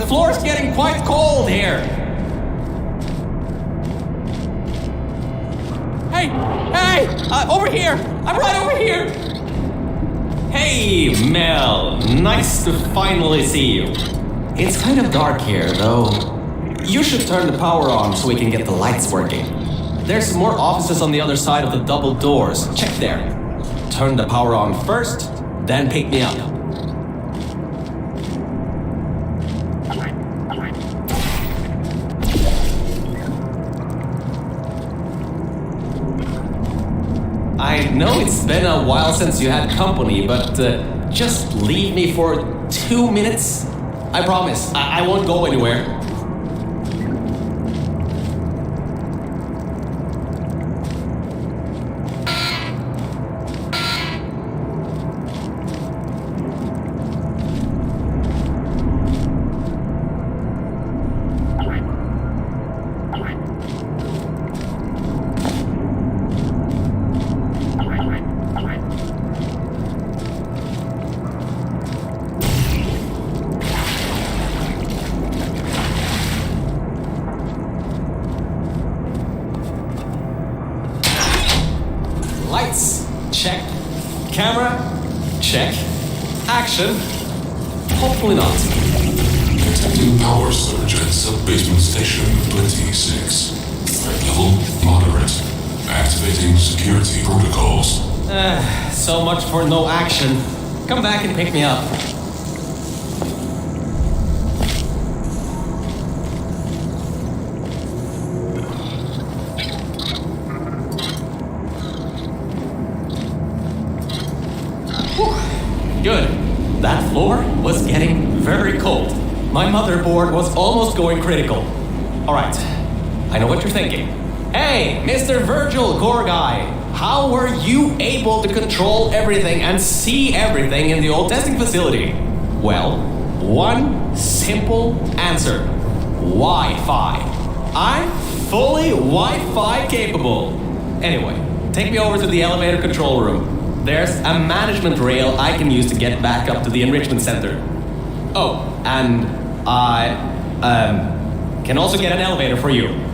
floor's getting quite cold here. Hey! Over here! I'm right over here! Hey, Mel. Nice to finally see you. It's kind of dark here, though. You should turn the power on so we can get the lights working. There's more offices on the other side of the double doors. Check there. Turn the power on first, then pick me up. I know it's been a while since you had company, but just leave me for 2 minutes. I promise, I won't go anywhere. Lights, check. Camera, check. Action, hopefully not. Detecting power surge at sub-basement station 26. Threat level, moderate. Activating security protocols. So much for no action. Come back and pick me up. Good. That floor was getting very cold. My motherboard was almost going critical. Alright, I know what you're thinking. Hey, Mr. Virgil Core Guy, how were you able to control everything and see everything in the old testing facility? Well, one simple answer. Wi-Fi. I'm fully Wi-Fi capable. Anyway, take me over to the elevator control room. There's a management rail I can use to get back up to the enrichment center. Oh, and I can also get an elevator for you.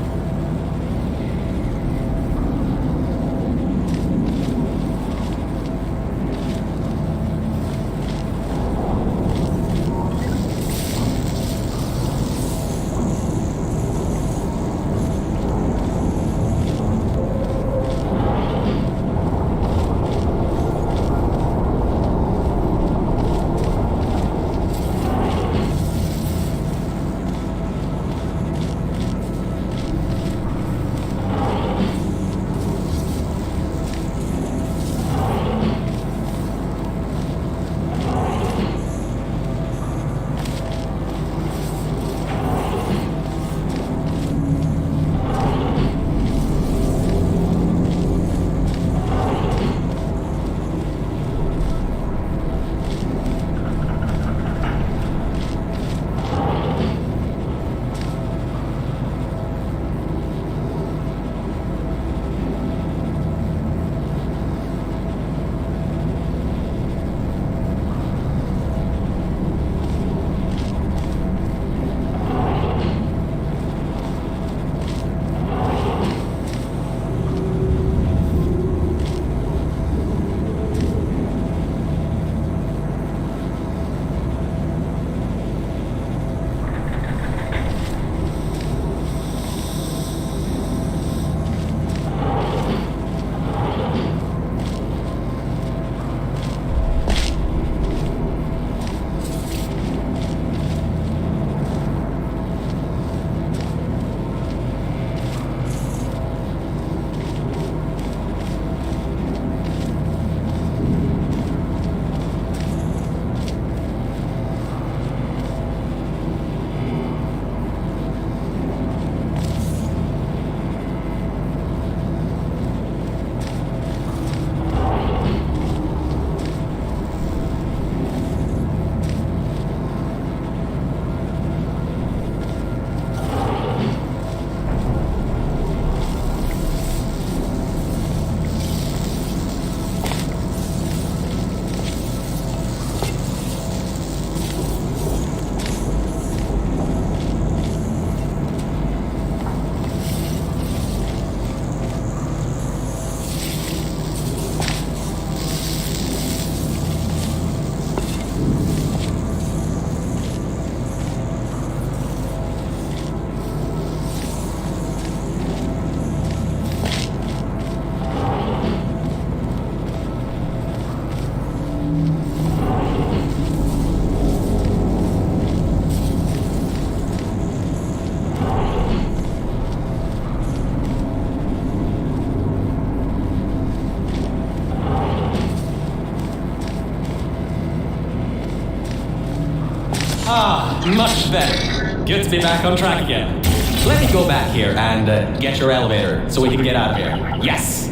Much better. Good to be back on track again. Let me go back here and get your elevator so we can get out of here. Yes.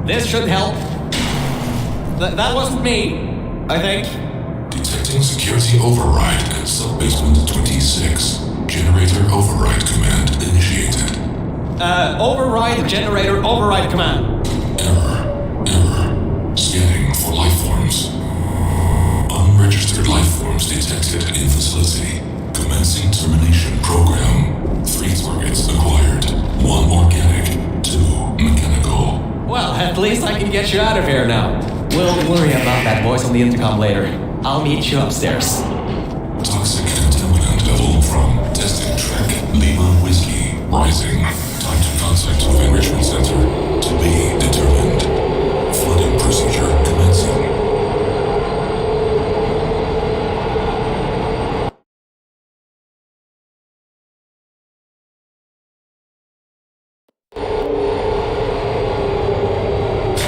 This should help. That wasn't me, I think. Detecting security override at sub-basement 26. Generator override command initiated. Override generator override command. Error. Scanning for life forms. Unregistered life forms detected in facility. Commencing termination program. 3 targets acquired. 1 organic, 2 mechanical. Well, at least I can get you out of here now. We'll worry about that voice on the intercom later. I'll meet you upstairs. Toxic contaminant level from testing track Lima Whiskey rising. Time to contact of enrichment center to be determined. Flooding procedure commencing.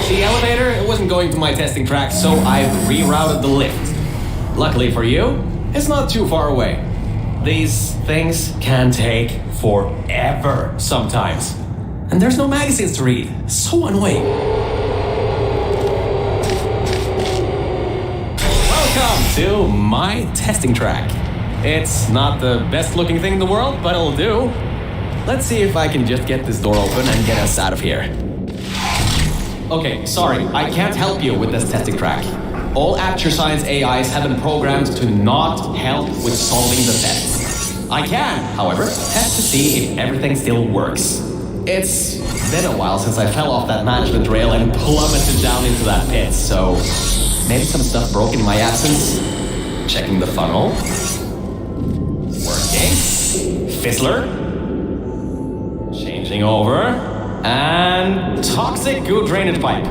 The elevator wasn't going to my testing track, so I've rerouted the lift. Luckily for you, it's not too far away. These things can take forever sometimes. And there's no magazines to read. So annoying. Welcome to my testing track. It's not the best looking thing in the world, but it'll do. Let's see if I can just get this door open and get us out of here. Okay, sorry, I can't help you with this testing track. All Aperture Science AIs have been programmed to not help with solving the tests. I can, however, test to see if everything still works. It's been a while since I fell off that management rail and plummeted down into that pit, so maybe some stuff broken in my absence. Checking the funnel. Working. Fizzler. Changing over. And toxic goo drainage pipe.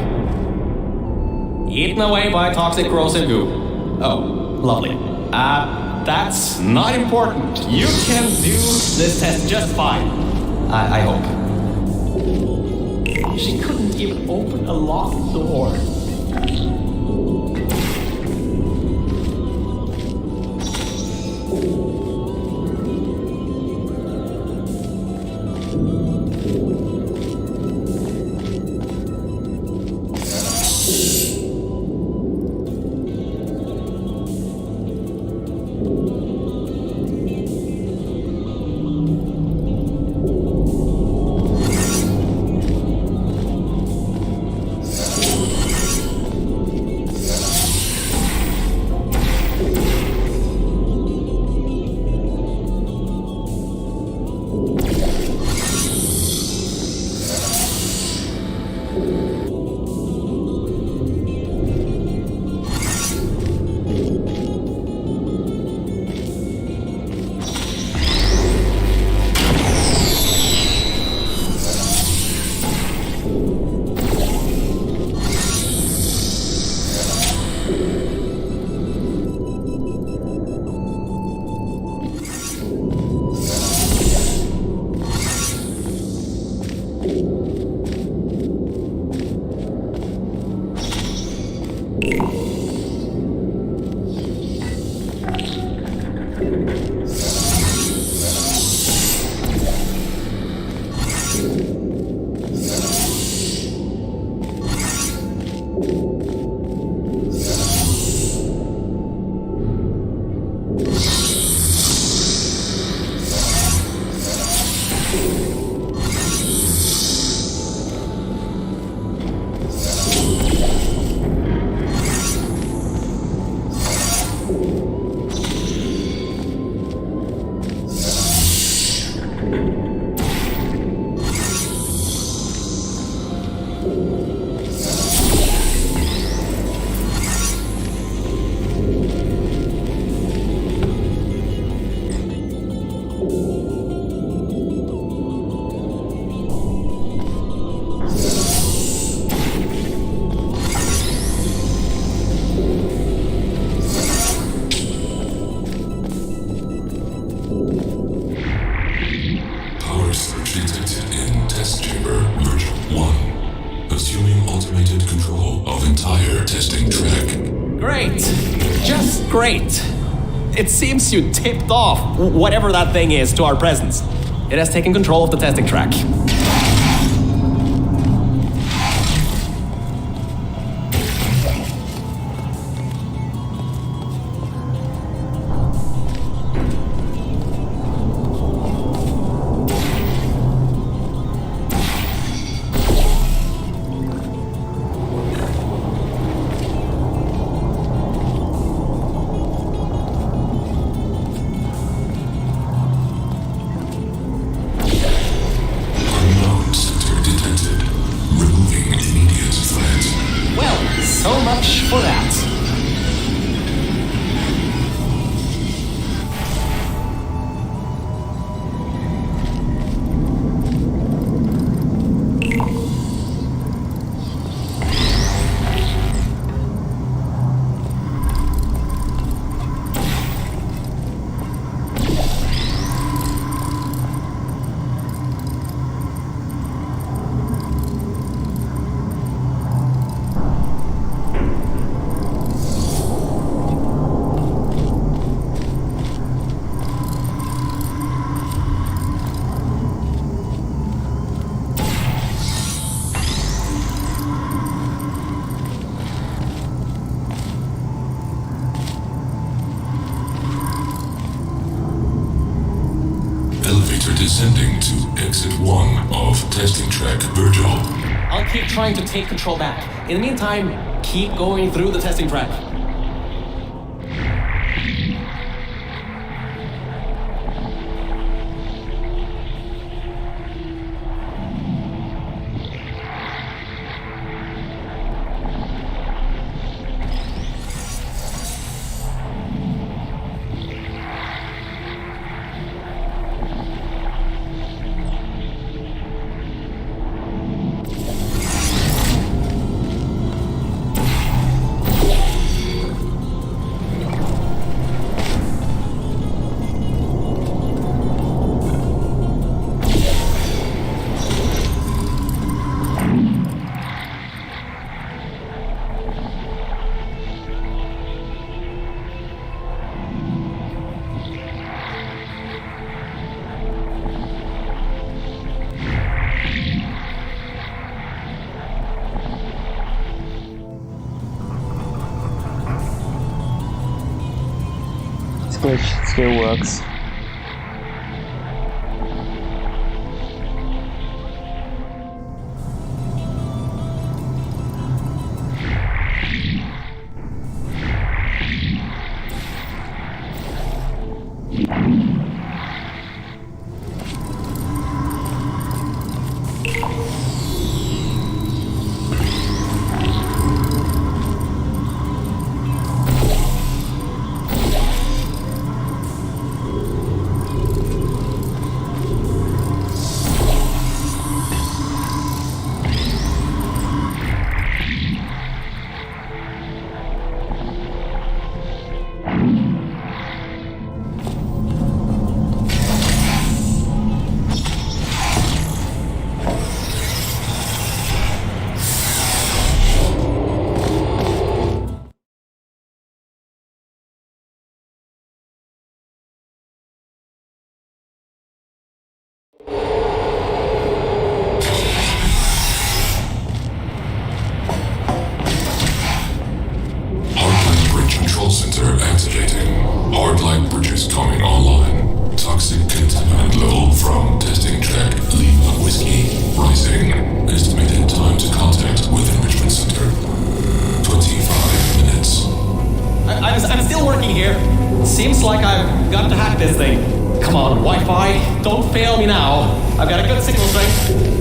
Eaten away by toxic corrosive goo. Oh, lovely. That's not important. You can do this test just fine. I hope. She couldn't even open a locked door. Great. Just great. It seems you tipped off whatever that thing is to our presence. It has taken control of the testing track. Unknown center detected. Removing immediate threat. Well, so much for that. Elevator descending to exit 1 of testing track Virgil. I'll keep trying to take control back. In the meantime, keep going through the testing track. Glitch still works. Hardline bridge control center activating. Hardline bridges coming online. Toxic contaminant level from testing track Lima Whiskey rising. Estimated time to contact with enrichment center 25 minutes. I'm still working here. Seems like I've got to hack this thing. Come on, Wi-Fi, don't fail me now. I've got a good signal strength.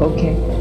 Okay.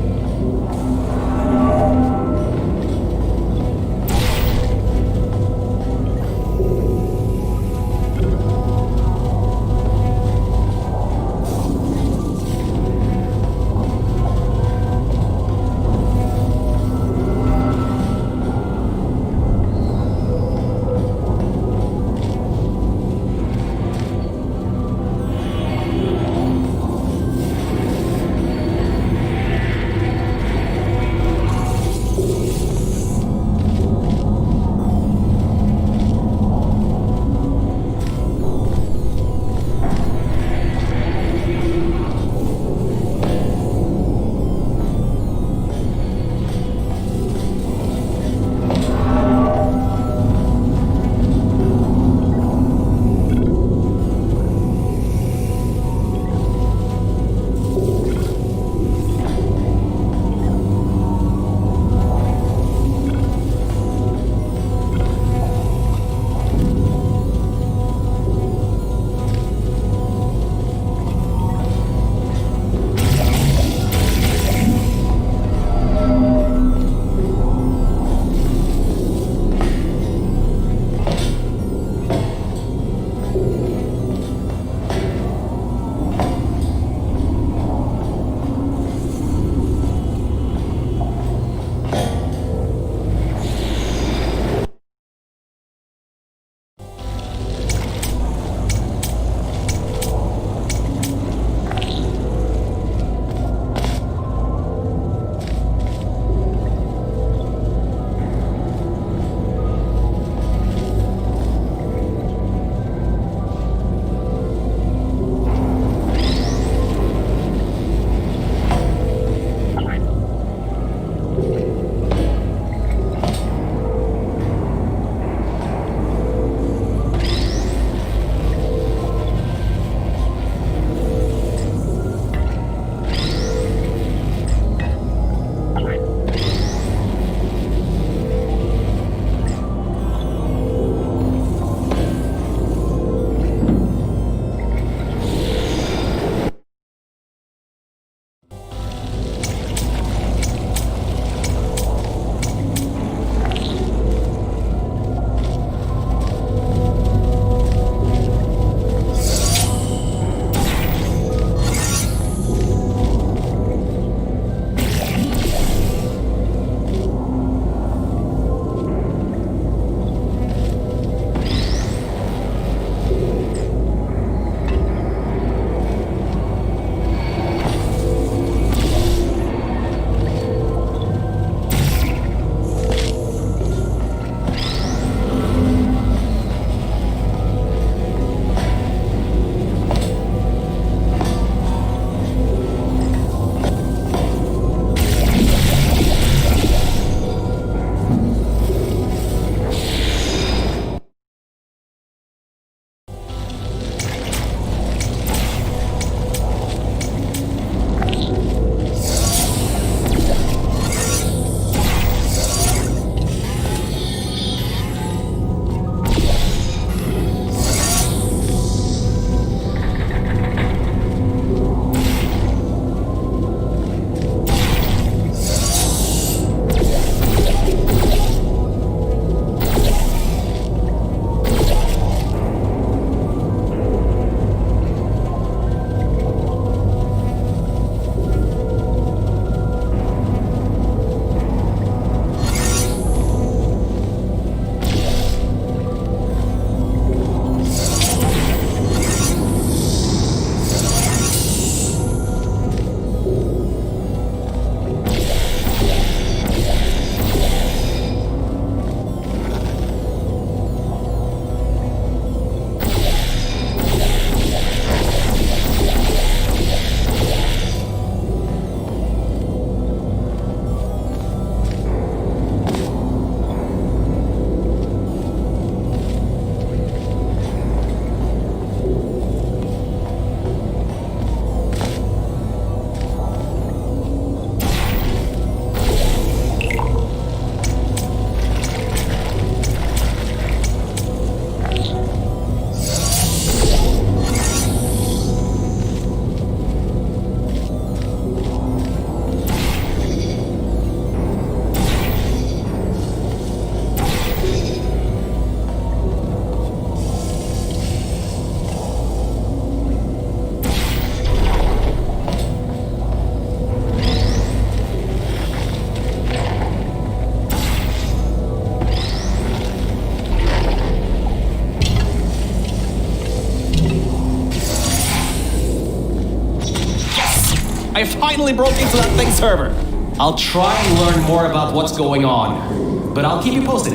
I finally broke into that thing server. I'll try and learn more about what's going on, but I'll keep you posted.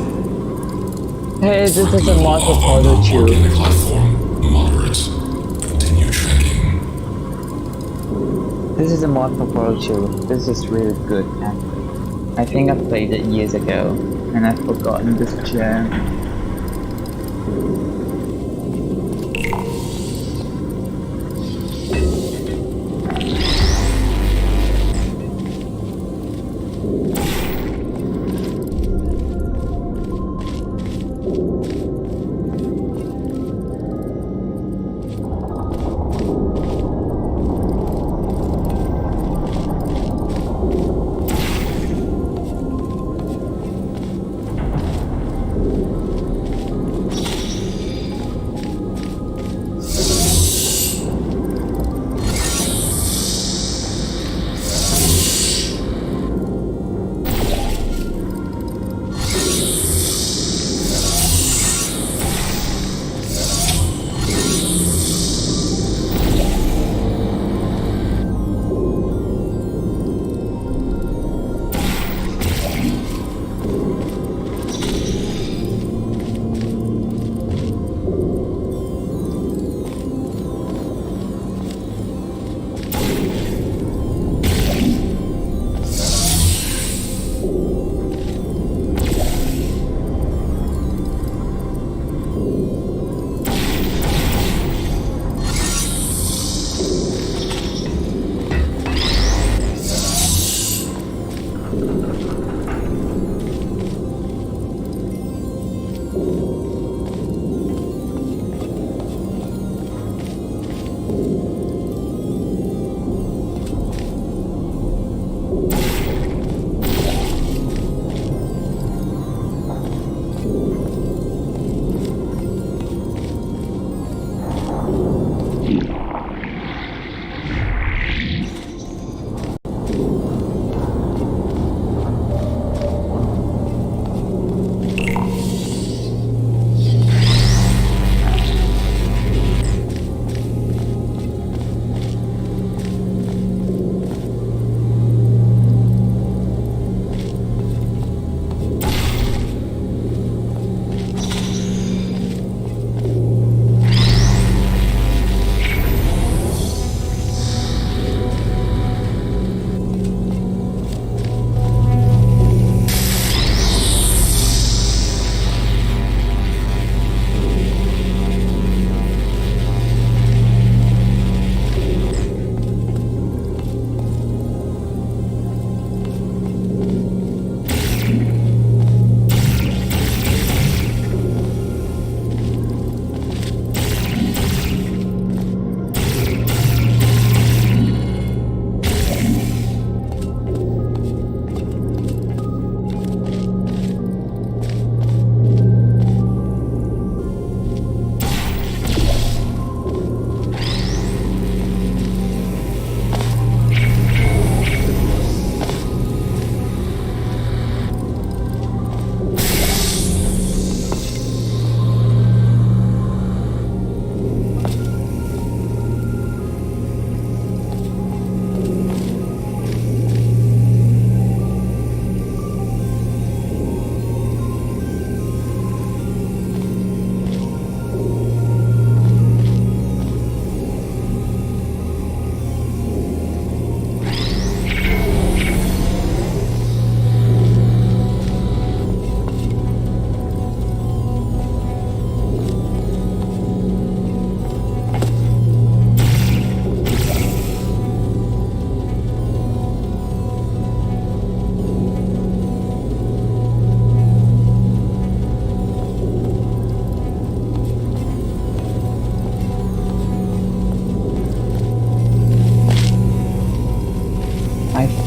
Hey, this is a mod for Portal 2. Organic life form, moderate. Continue tracking. This is a mod for Portal 2. This is really good actually. I think I played it years ago and I've forgotten this gem.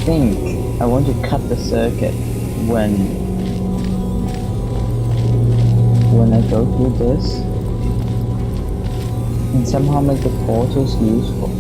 think I want to cut the circuit when I go through this and somehow make the portals useful.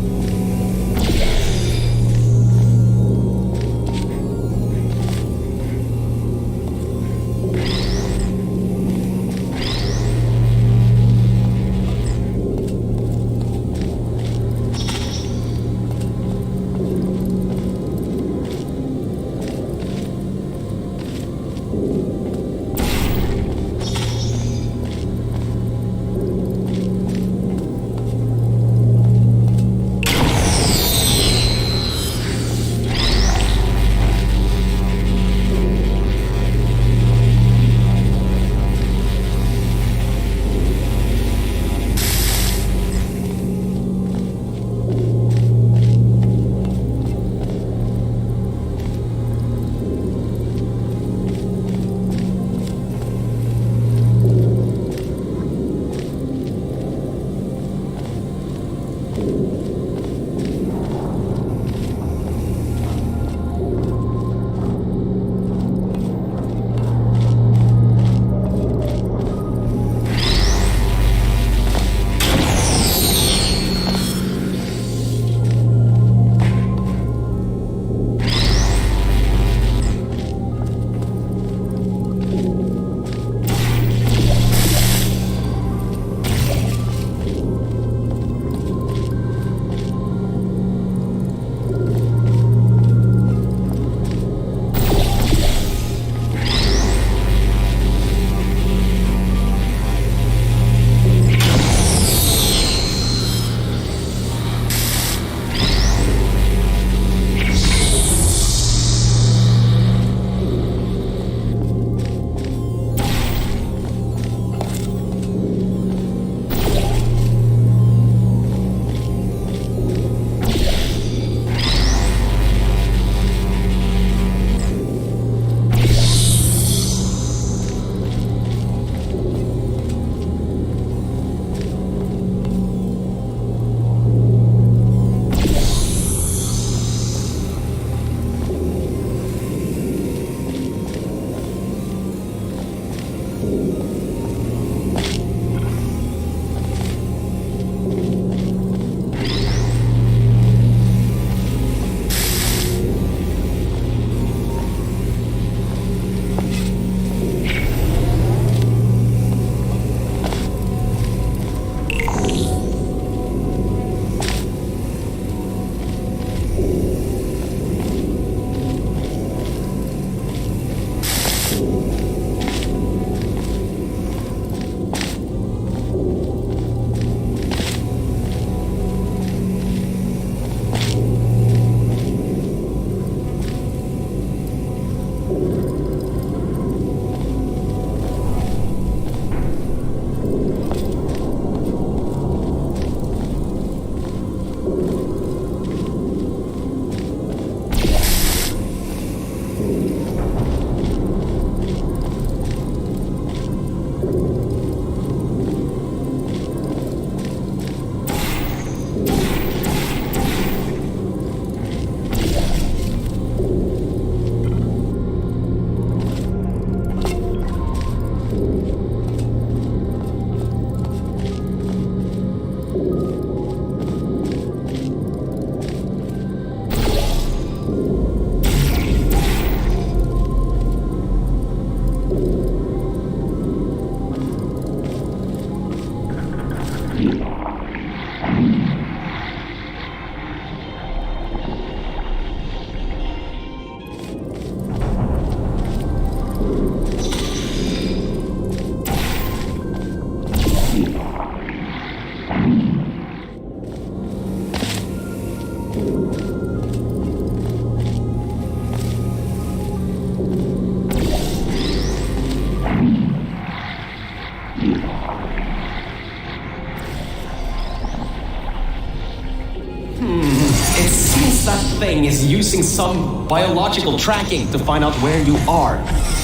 It seems that thing is using some biological tracking to find out where you are.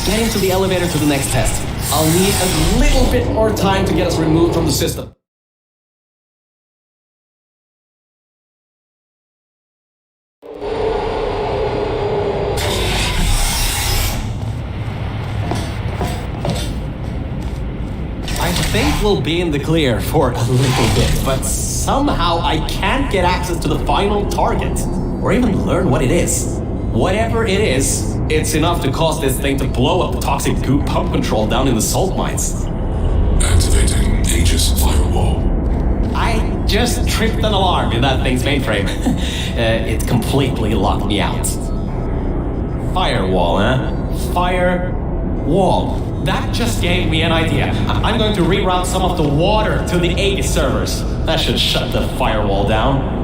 Get into the elevator to the next test. I'll need a little bit more time to get us removed from the system. I think we'll be in the clear for a little bit, but somehow I can't get access to the final target, or even learn what it is. Whatever it is, it's enough to cause this thing to blow up the toxic goo pump control down in the salt mines. Activating Aegis firewall. I just tripped an alarm in that thing's mainframe. It completely locked me out. Firewall, huh? Firewall. That just gave me an idea. I'm going to reroute some of the water to the Aegis servers. That should shut the firewall down.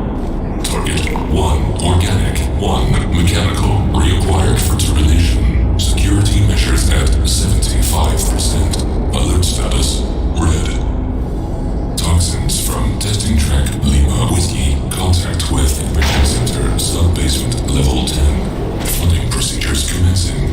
Target 1 organic, 1 mechanical. Reacquired for termination. Security measures at 75%. Alert status red. Toxins from testing track Lima Whiskey. Contact with Enrichment Center, sub-basement, level 10. Funding procedures commencing.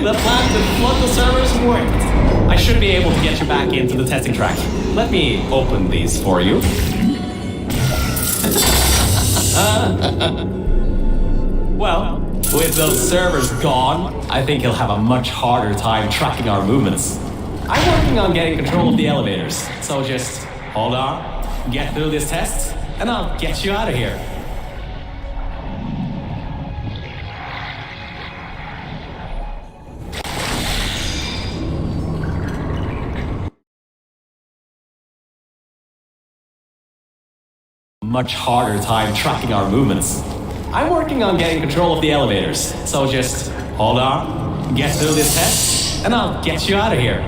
The plan to flood the servers worked. I should be able to get you back into the testing track. Let me open these for you. Well, with those servers gone, I think he'll have a much harder time tracking our movements. I'm working on getting control of the elevators, so just hold on, get through this test, and I'll get you out of here. Much harder time tracking our movements. I'm working on getting control of the elevators, so just hold on, get through this test, and I'll get you out of here.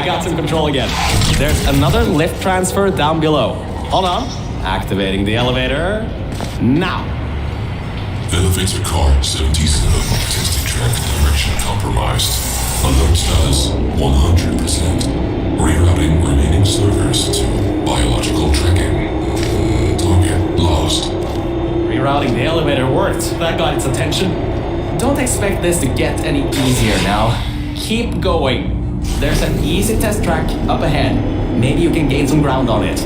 I got some control again. There's another lift transfer down below. Hold on. Activating the elevator. Now. Elevator car 77. Testing track direction compromised. Alert status 100%. Rerouting remaining servers to biological tracking. Target lost. Rerouting the elevator worked. That got its attention. Don't expect this to get any easier now. Keep going. There's an easy test track up ahead. Maybe you can gain some ground on it.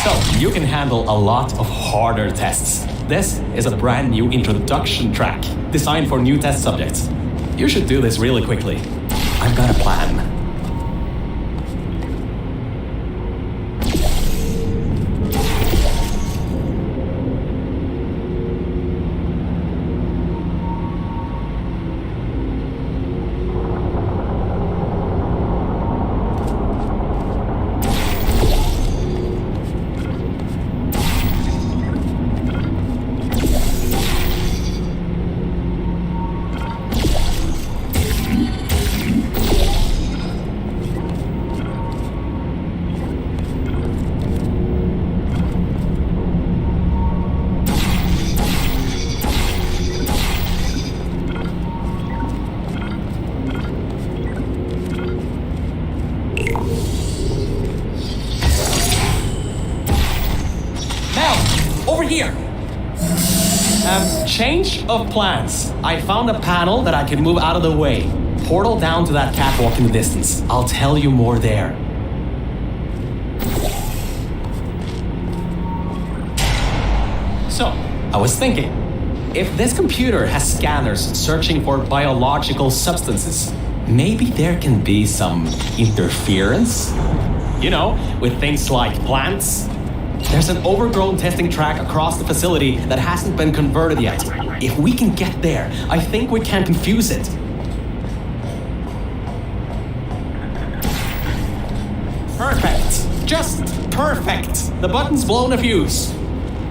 So, you can handle a lot of harder tests. This is a brand new introduction track, designed for new test subjects. You should do this really quickly. I've got a plan. here. Change of plans. I found a panel that I can move out of the way. Portal down to that catwalk in the distance. I'll tell you more there. So, I was thinking, if this computer has scanners searching for biological substances, maybe there can be some interference? You know, with things like plants. There's an overgrown testing track across the facility that hasn't been converted yet. If we can get there, I think we can confuse it. Perfect. Just perfect. The button's blown a fuse.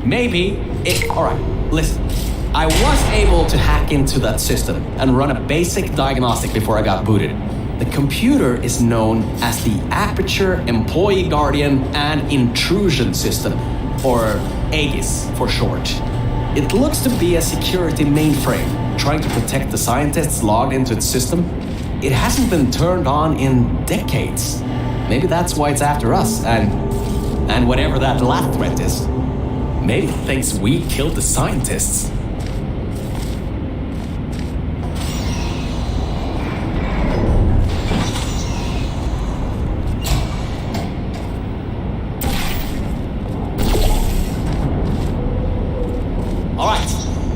Maybe it... Alright, listen. I was able to hack into that system and run a basic diagnostic before I got booted. The computer is known as the Aperture Employee Guardian and Intrusion System, or AGIS for short. It looks to be a security mainframe trying to protect the scientists logged into its system. It hasn't been turned on in decades. Maybe that's why it's after us, and whatever that last threat is. Maybe it thinks we killed the scientists.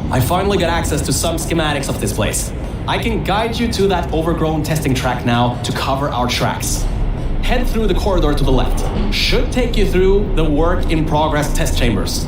I finally got access to some schematics of this place. I can guide you to that overgrown testing track now to cover our tracks. Head through the corridor to the left. Should take you through the work-in-progress test chambers.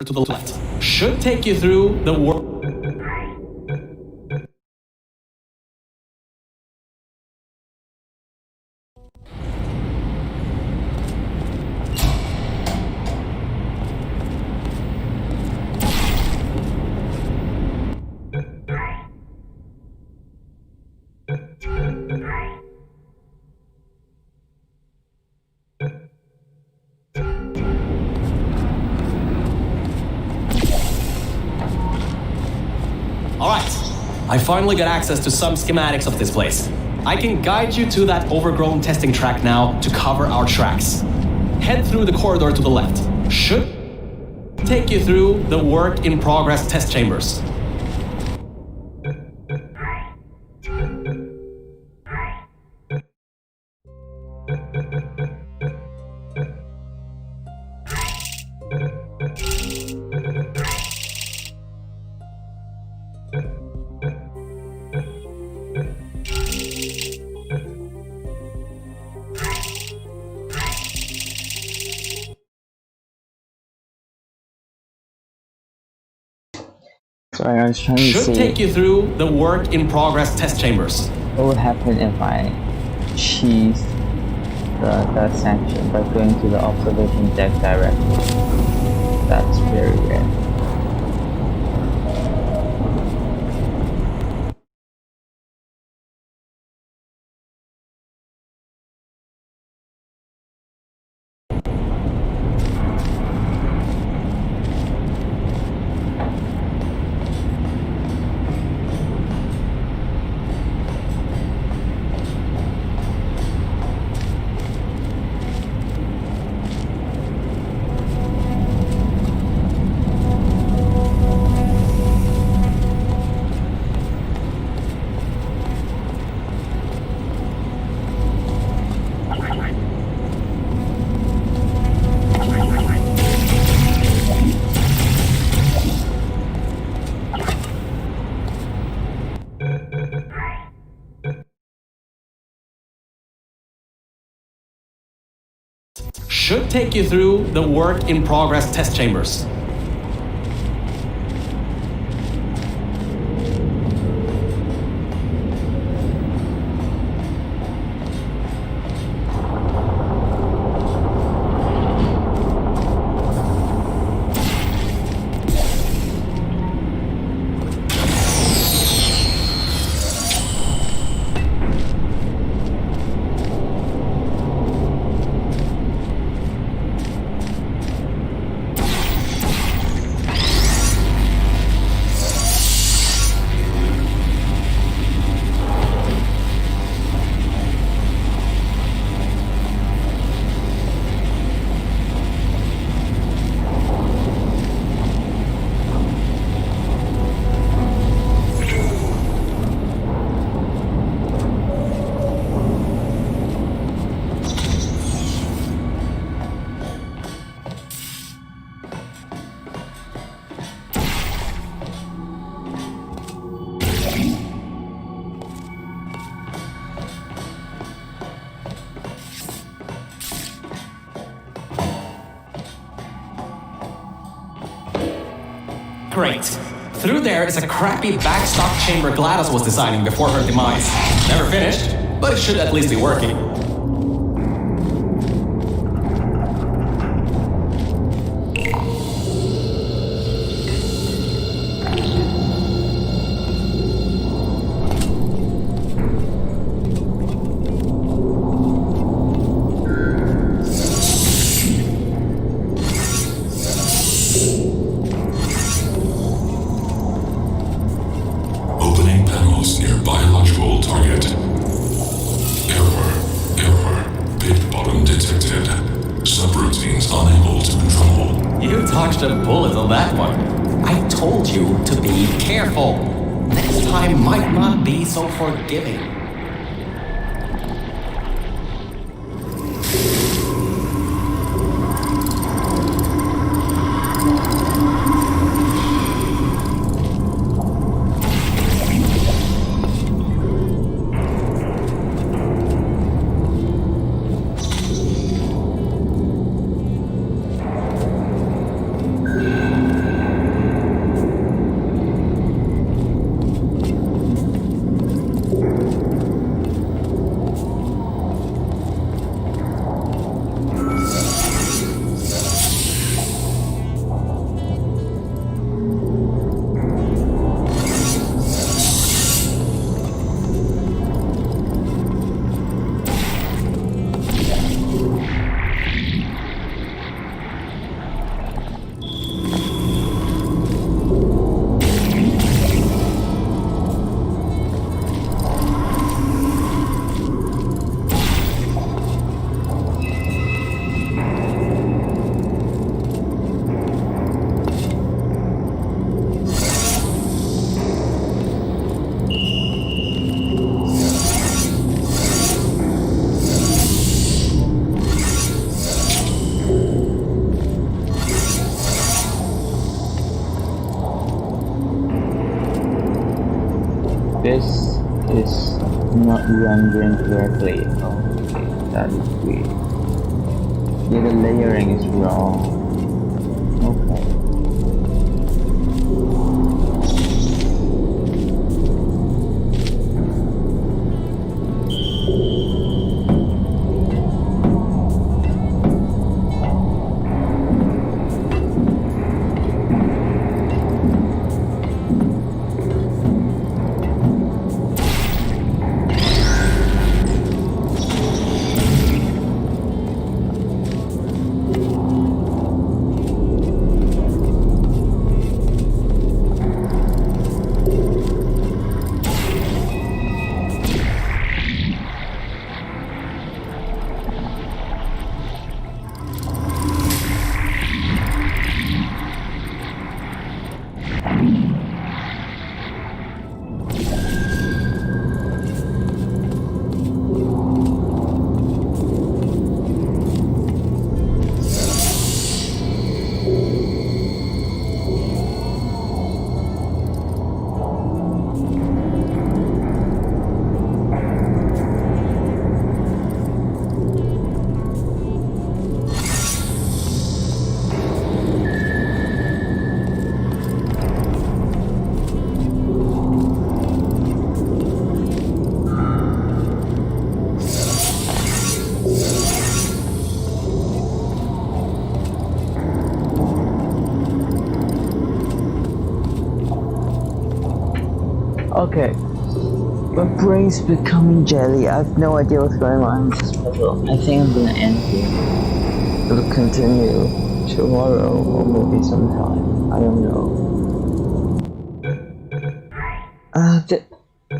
To the left. Should take you through the work. I finally got access to some schematics of this place. I can guide you to that overgrown testing track now to cover our tracks. Head through the corridor to the left. Should take you through the work-in-progress test chambers. Sorry, I was trying to see. Should take you through the work-in-progress test chambers. What would happen if I cheese the section by going to the observation deck directly? That's very rare. should take you through the work in progress test chambers. Great. Through there is a crappy backstop chamber GLaDOS was designing before her demise. Never finished, but it should at least be working. Opening panels near biological target. Error. Pit bottom detected. Subroutines unable to control. You dodged a bullet on that one. I told you to be careful. Next time might not be so forgiving. This is not rendering correctly. Okay, that is weird. Yeah, the layering is wrong. Okay. Okay. My brain's becoming jelly. I have no idea what's going on in this puzzle. I think I'm gonna end here. It'll continue tomorrow or maybe sometime. I don't know.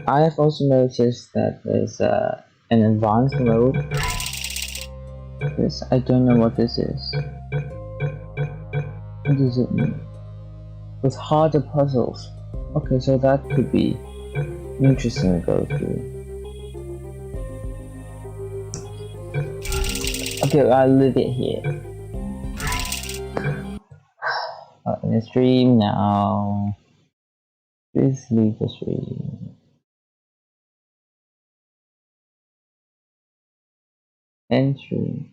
I have also noticed that there's an advanced mode. This I don't know what this is. What does it mean? With harder puzzles. Okay, so that could be interesting to go through. Okay, I'll leave it here. In the stream now. Please leave the stream. End stream.